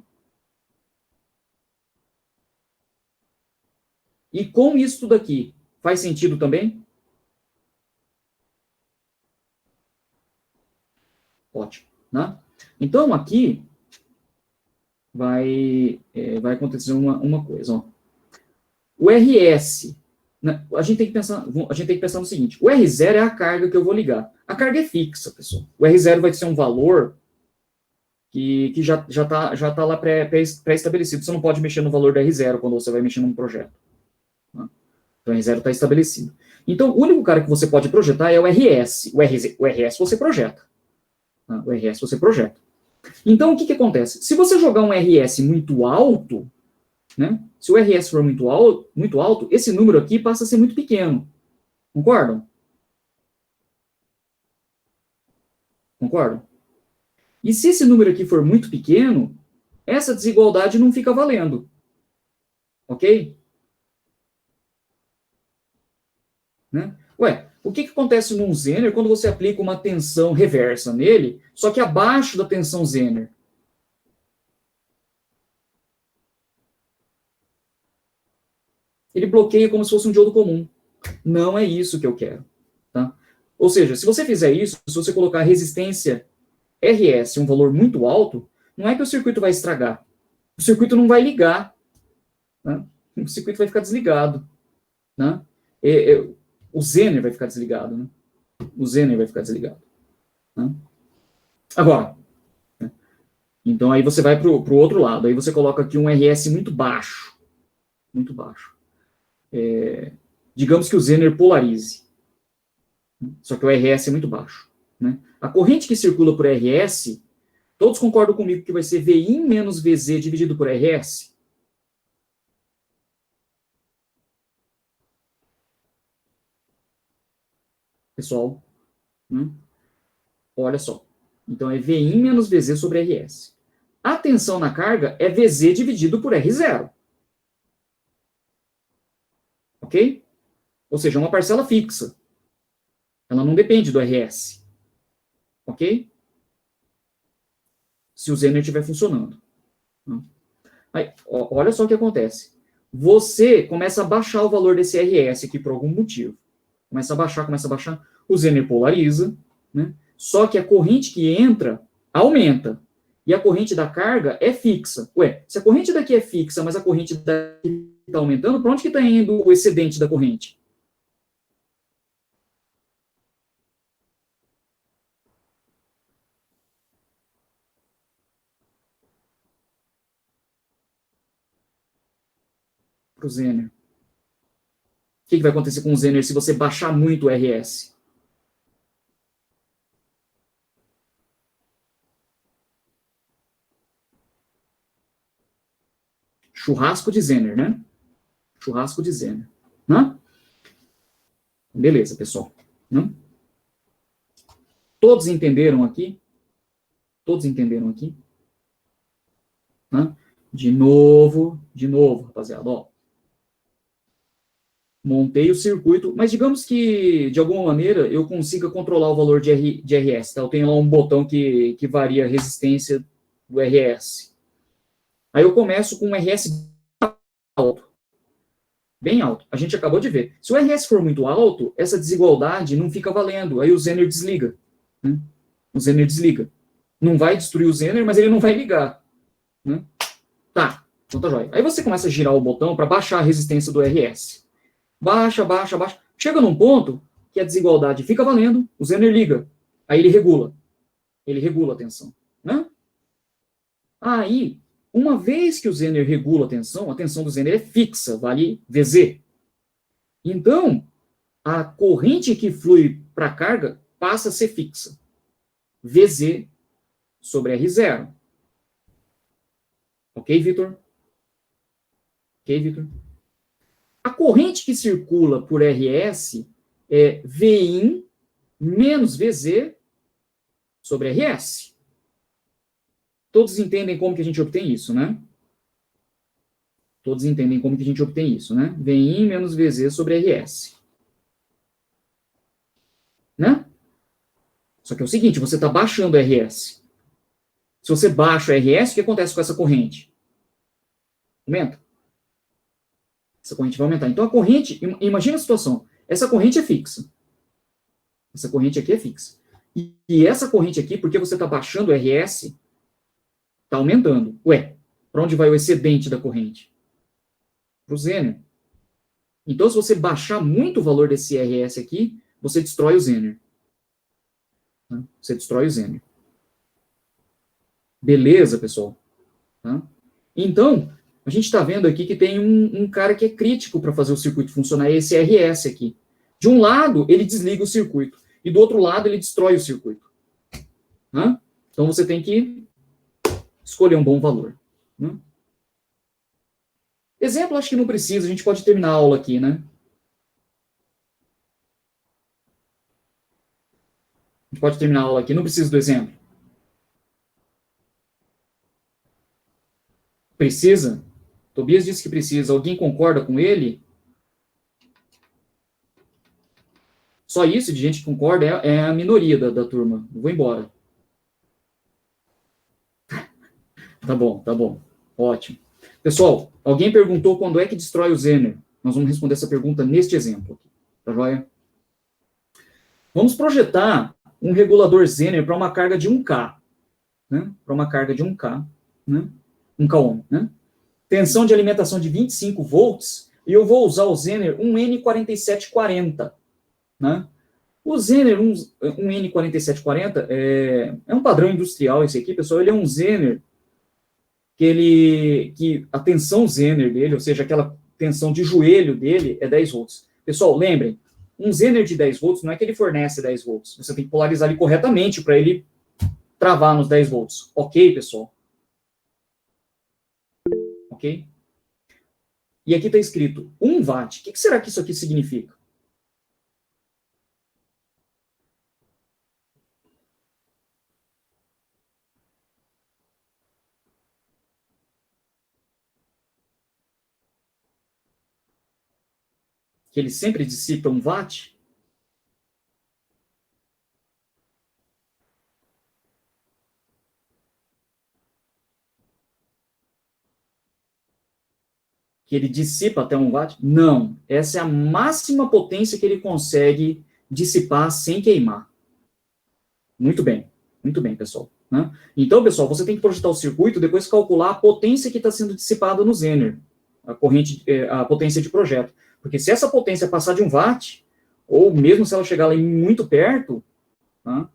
E com isso tudo aqui, faz sentido também? Ótimo. Né? Então, aqui vai acontecer uma coisa. Ó. O RS, né, a gente tem que pensar no seguinte, o R0 é a carga que eu vou ligar. A carga é fixa, pessoal. O R0 vai ser um valor que já tá lá pré-estabelecido. Você não pode mexer no valor do R0 quando você vai mexer num projeto. Né? Então, o R0 está estabelecido. Então, o único cara que você pode projetar é o RS. O RS você projeta. Né? O RS você projeta. Então, o que acontece? Se você jogar um RS muito alto, né? Se o RS for muito alto, esse número aqui passa a ser muito pequeno. Concordam? Concordam? E se esse número aqui for muito pequeno, essa desigualdade não fica valendo. Ok? Né? Ué, o que acontece num Zener quando você aplica uma tensão reversa nele, só que abaixo da tensão Zener? Ele bloqueia como se fosse um diodo comum. Não é isso que eu quero. Tá? Ou seja, se você fizer isso, se você colocar resistência RS um valor muito alto, não é que o circuito vai estragar. O circuito não vai ligar. Né? O circuito vai ficar desligado. Né? O Zener vai ficar desligado. Né? O Zener vai ficar desligado. Né? Agora, né? Então aí você vai para o outro lado. Aí você coloca aqui um RS muito baixo. Muito baixo. Digamos que o Zener polarize. Só que o RS é muito baixo. Né? A corrente que circula por RS, todos concordam comigo que vai ser VI menos VZ dividido por RS? Pessoal, né? Olha só. Então é VI menos VZ sobre RS. A tensão na carga é VZ dividido por R0. Ok? Ou seja, é uma parcela fixa. Ela não depende do RS. Ok? Se o Zener estiver funcionando. Aí, olha só o que acontece. Você começa a baixar o valor desse RS aqui por algum motivo. Começa a baixar. O Zener polariza, né? Só que a corrente que entra aumenta. E a corrente da carga é fixa. Ué, se a corrente daqui é fixa, mas a corrente daqui está aumentando, para onde que está indo o excedente da corrente? Para o Zener. que vai acontecer com o Zener se você baixar muito o RS? Churrasco de Zener, né? Churrasco de Zener. Né? Beleza, pessoal. Né? Todos entenderam aqui? Todos entenderam aqui? Né? De novo, rapaziada. Ó. Montei o circuito, mas digamos que, de alguma maneira, eu consiga controlar o valor de RS. Tá? Eu tenho lá um botão que varia a resistência do RS. Aí eu começo com um RS alto. Bem alto. A gente acabou de ver. Se o RS for muito alto, essa desigualdade não fica valendo. Aí o Zener desliga. Né? O Zener desliga. Não vai destruir o Zener, mas ele não vai ligar. Né? Tá. Então tá jóia. Aí você começa a girar o botão para baixar a resistência do RS. Baixa. Chega num ponto que a desigualdade fica valendo, o Zener liga. Aí ele regula. Ele regula a tensão. Né? Aí, uma vez que o Zener regula a tensão do Zener é fixa, vale VZ. Então, a corrente que flui para a carga passa a ser fixa. VZ sobre R0. Ok, Vitor? Ok, Vitor? A corrente que circula por RS é Vin menos VZ sobre RS. Todos entendem como que a gente obtém isso, né? Todos entendem como que a gente obtém isso, né? Vin menos VZ sobre RS. Né? Só que é o seguinte, você está baixando o RS. Se você baixa o RS, o que acontece com essa corrente? Aumenta. Essa corrente vai aumentar. Então, a corrente, imagina a situação, essa corrente é fixa. Essa corrente aqui é fixa. E essa corrente aqui, porque você está baixando o RS, está aumentando. Ué, para onde vai o excedente da corrente? Para o Zener. Então, se você baixar muito o valor desse RS aqui, você destrói o Zener. Você destrói o Zener. Beleza, pessoal? Tá? Então, a gente está vendo aqui que tem um cara que é crítico para fazer o circuito funcionar, esse RS aqui. De um lado, ele desliga o circuito, e do outro lado, ele destrói o circuito. Né? Então, você tem que escolher um bom valor. Né? Exemplo, acho que não precisa, a gente pode terminar a aula aqui, né? A gente pode terminar a aula aqui, não precisa do exemplo. Precisa? Tobias disse que precisa. Alguém concorda com ele? Só isso de gente que concorda é a minoria da turma. Eu vou embora. Tá bom. Ótimo. Pessoal, alguém perguntou quando é que destrói o Zener. Nós vamos responder essa pergunta neste exemplo aqui. Tá joia? Vamos projetar um regulador Zener para uma carga de 1K. Né? Para uma carga de 1K. Né? 1K ohm. Né? Tensão de alimentação de 25 volts. E eu vou usar o Zener um N4740. Né? O Zener, um N4740, é um padrão industrial esse aqui, pessoal. Ele é um Zener que a tensão Zener dele, ou seja, aquela tensão de joelho dele, é 10 volts. Pessoal, lembrem, um Zener de 10 volts não é que ele fornece 10 volts. Você tem que polarizar ele corretamente para ele travar nos 10 volts. Ok, pessoal? Ok? E aqui está escrito 1 watt. O que será que isso aqui significa? Que ele sempre dissipa 1 watt? Que ele dissipa até 1 watt? Não. Essa é a máxima potência que ele consegue dissipar sem queimar. Muito bem, pessoal. Né? Então, pessoal, você tem que projetar o circuito, depois calcular a potência que está sendo dissipada no Zener, a potência de projeto. Porque se essa potência passar de 1 watt, ou mesmo se ela chegar ali muito perto, tá?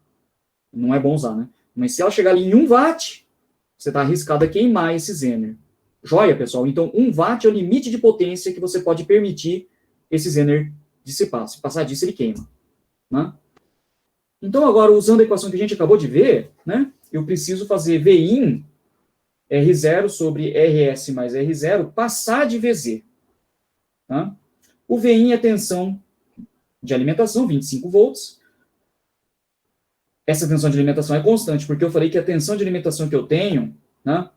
Não é bom usar, né? Mas se ela chegar ali em 1 watt, você está arriscado a queimar esse Zener. Joia, pessoal? Então, 1 watt é o limite de potência que você pode permitir esse Zener dissipar. Se passar disso, ele queima. Né? Então, agora, usando a equação que a gente acabou de ver, né, eu preciso fazer Vin R0 sobre RS mais R0 passar de VZ. Tá? O Vin é a tensão de alimentação, 25 volts. Essa tensão de alimentação é constante, porque eu falei que a tensão de alimentação que eu tenho, né,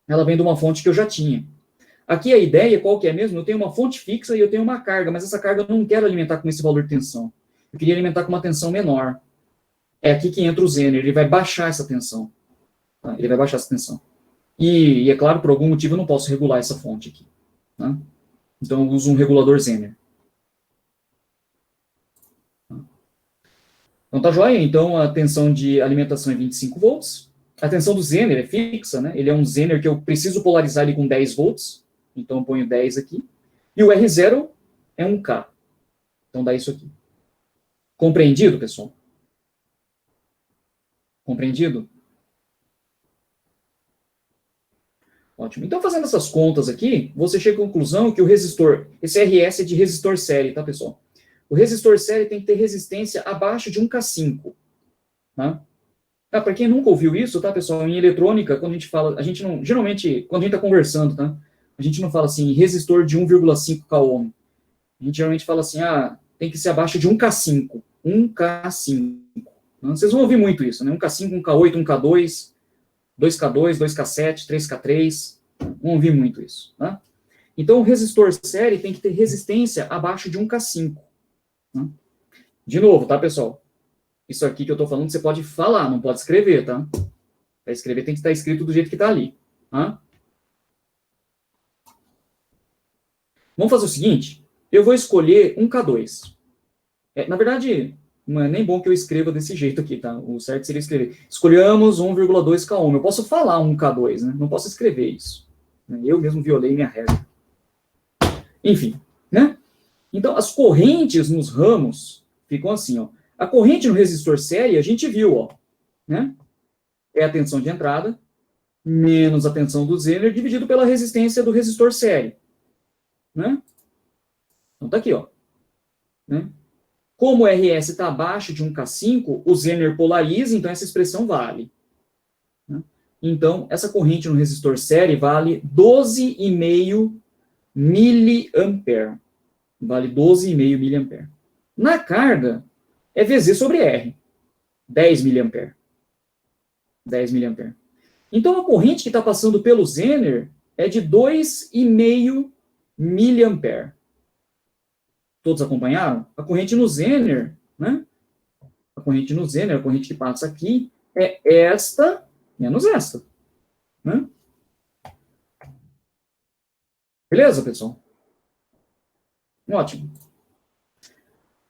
ela vem de uma fonte que eu já tinha. Aqui a ideia, qual que é mesmo? Eu tenho uma fonte fixa e eu tenho uma carga, mas essa carga eu não quero alimentar com esse valor de tensão. Eu queria alimentar com uma tensão menor. É aqui que entra o Zener, ele vai baixar essa tensão. Tá? Ele vai baixar essa tensão. E é claro, por algum motivo eu não posso regular essa fonte aqui. Tá? Então eu uso um regulador Zener. Então tá joia? Então a tensão de alimentação é 25 volts. A tensão do Zener é fixa, né? Ele é um Zener que eu preciso polarizar ele com 10 volts. Então eu ponho 10 aqui. E o R0 é 1K. Então dá isso aqui. Compreendido, pessoal? Compreendido? Ótimo. Então, fazendo essas contas aqui, você chega à conclusão que o resistor, esse RS é de resistor série, tá, pessoal? O resistor série tem que ter resistência abaixo de 1K5. Tá? Para quem nunca ouviu isso, tá, pessoal? Em eletrônica, quando a gente fala, a gente não, geralmente, quando a gente está conversando, tá? A gente não fala assim, resistor de 1,5K ohm. A gente geralmente fala assim, tem que ser abaixo de 1K5. 1K5. Vocês vão ouvir muito isso, né? 1K5, 1K8, 1K2, 2K2, 2K7, 3K3. Vão ouvir muito isso, tá? Então, o resistor série tem que ter resistência abaixo de 1K5. Tá? De novo, tá, pessoal? Isso aqui que eu estou falando, você pode falar, não pode escrever, tá? Para escrever tem que estar escrito do jeito que está ali. Tá? Vamos fazer o seguinte, eu vou escolher 1K2. Na verdade, não é nem bom que eu escreva desse jeito aqui, tá? O certo seria escrever. Escolhamos 1,2K ohm. Eu posso falar 1K2, né? Não posso escrever isso. Eu mesmo violei minha regra. Enfim, né? Então, as correntes nos ramos ficam assim, ó. A corrente no resistor série, a gente viu, ó. Né? É a tensão de entrada menos a tensão do Zener dividido pela resistência do resistor série. Né? Então, tá aqui, ó. Né? Como o RS está abaixo de 1K5, o Zener polariza, então essa expressão vale. Né? Então, essa corrente no resistor série vale 12,5 miliampere. Vale 12,5 miliampere. Na carga, é VZ sobre R. 10 miliampere. 10 miliampere. Então, a corrente que está passando pelo Zener é de 2,5 miliampere. Todos acompanharam? A corrente no Zener, né? A corrente no Zener, a corrente que passa aqui, é esta menos esta. Né? Beleza, pessoal? Ótimo.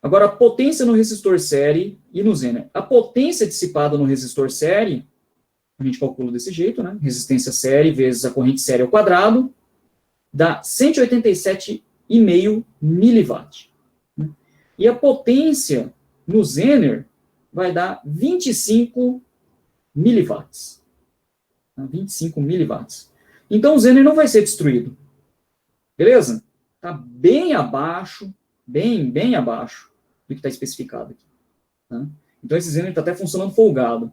Agora, a potência no resistor série e no Zener. A potência dissipada no resistor série, a gente calcula desse jeito, né? Resistência série vezes a corrente série ao quadrado, dá 187,5 miliwatt. E a potência no Zener vai dar 25 miliwatts. 25 miliwatts. Então, o Zener não vai ser destruído. Beleza? Está bem abaixo, bem abaixo do que está especificado aqui. Tá? Então, esse Zener está até funcionando folgado.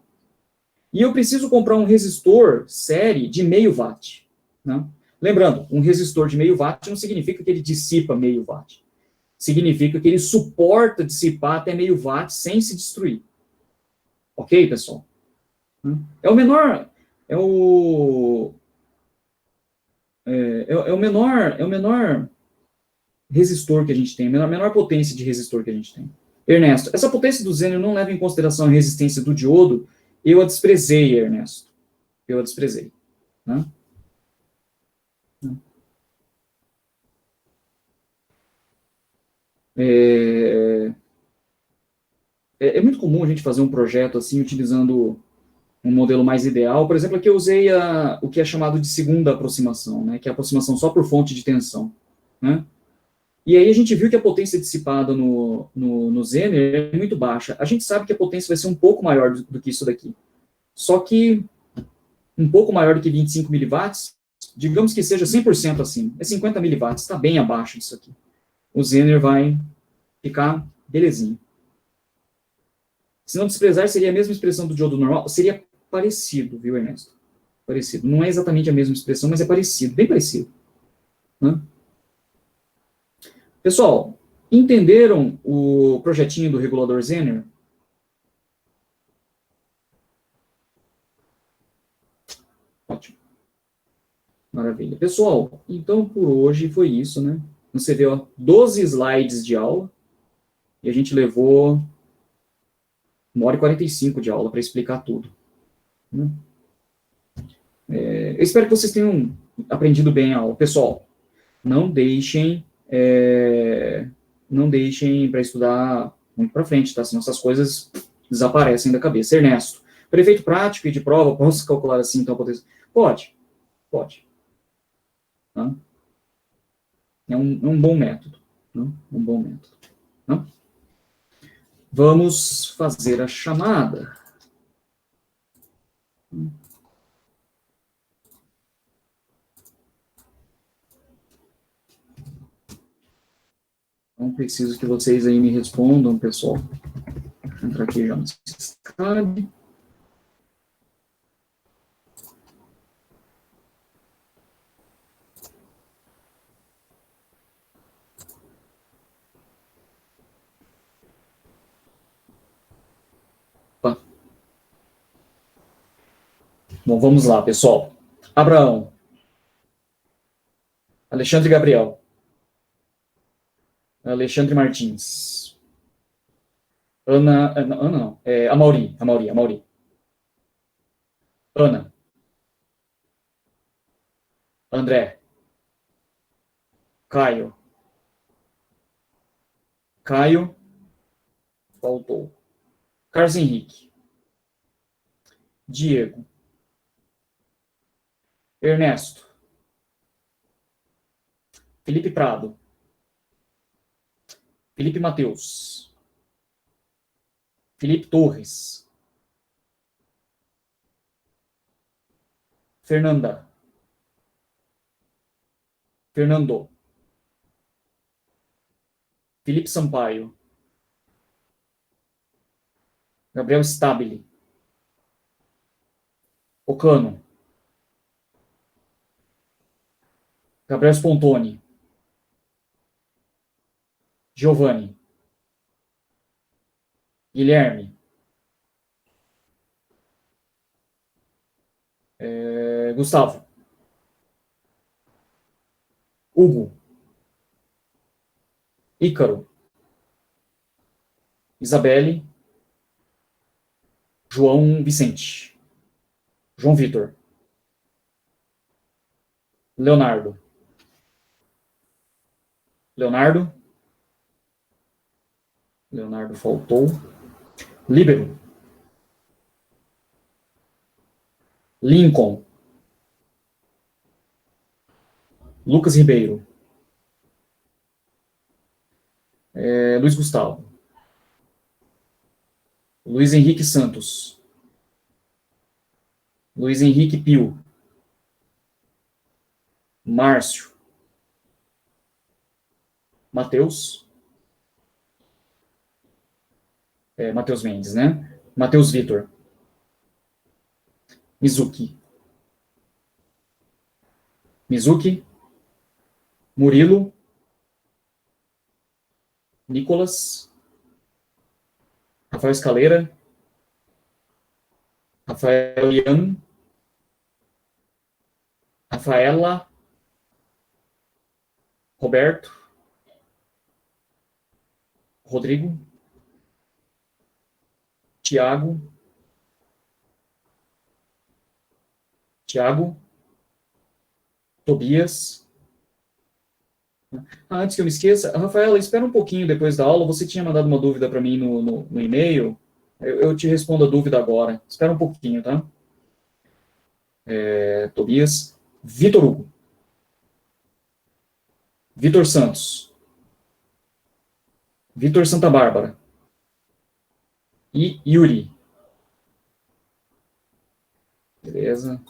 E eu preciso comprar um resistor série de meio watt. Né? Lembrando, um resistor de meio watt não significa que ele dissipa meio watt. Significa que ele suporta dissipar até meio watt sem se destruir. Ok, pessoal? É o menor... É o menor resistor que a gente tem, a menor potência de resistor que a gente tem. Ernesto, essa potência do Zener não leva em consideração a resistência do diodo. Eu a desprezei, Ernesto. Eu a desprezei. Né? É muito comum a gente fazer um projeto assim, utilizando um modelo mais ideal. Por exemplo, aqui eu usei o que é chamado de segunda aproximação, né, que é a aproximação só por fonte de tensão. Né? E aí a gente viu que a potência dissipada no Zener é muito baixa. A gente sabe que a potência vai ser um pouco maior do que isso daqui. Só que um pouco maior do que 25 miliwatts, digamos que seja 100% acima. É 50 miliwatts, está bem abaixo disso aqui. o Zener vai ficar belezinho. Se não desprezar, seria a mesma expressão do diodo normal? Seria parecido, viu, Ernesto? Parecido. Não é exatamente a mesma expressão, mas é parecido, bem parecido. Né? Pessoal, entenderam o projetinho do regulador Zener? Ótimo. Maravilha. Pessoal, então por hoje foi isso, né? Você vê, ó, 12 slides de aula e a gente levou 1h45 de aula para explicar tudo. Né? Eu espero que vocês tenham aprendido bem a aula. Pessoal, não deixem para estudar muito para frente, tá? Senão essas coisas desaparecem da cabeça. Ernesto, para efeito prático e de prova, posso calcular assim, então, pode. Tá? É um bom método. Né? Um bom método. Tá? Vamos fazer a chamada. Então, preciso que vocês aí me respondam, pessoal. Vou entrar aqui já no Skype. Tá. Bom, vamos lá, pessoal. Abraão. Alexandre Gabriel. Alexandre Martins. Ana não. Amauri. Ana. André. Caio. Faltou. Carlos Henrique. Diego. Ernesto. Felipe Prado. Felipe Mateus. Felipe Torres. Fernando. Felipe Sampaio. Gabriel Stabile. Ocano. Gabriel Spontoni. Giovanni. Guilherme. Gustavo. Hugo. Ícaro. Isabelle. João Vicente. João Vitor. Leonardo. Leonardo faltou. Líbero. Lincoln. Lucas Ribeiro. Luiz Gustavo. Luiz Henrique Santos. Luiz Henrique Pio. Márcio. Matheus. Matheus Mendes, né? Matheus Vitor. Mizuki. Murilo. Nicolas. Rafael Escaleira. Rafael Ian. Rafaela. Roberto. Rodrigo. Tiago. Tobias. Antes que eu me esqueça, Rafaela, espera um pouquinho depois da aula. Você tinha mandado uma dúvida para mim no e-mail. Eu te respondo a dúvida agora. Espera um pouquinho, tá? Tobias. Vitor Hugo. Vitor Santos. Vitor Santa Bárbara. E Yuri. Beleza.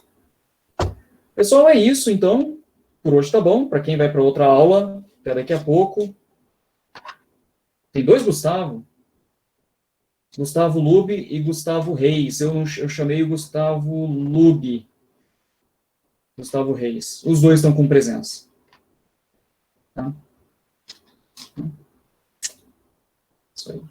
Pessoal, é isso, então. Por hoje tá bom. Para quem vai para outra aula, até daqui a pouco. Tem dois Gustavo? Gustavo Lube e Gustavo Reis. Eu chamei o Gustavo Lube. Gustavo Reis. Os dois estão com presença. Tá? Isso aí.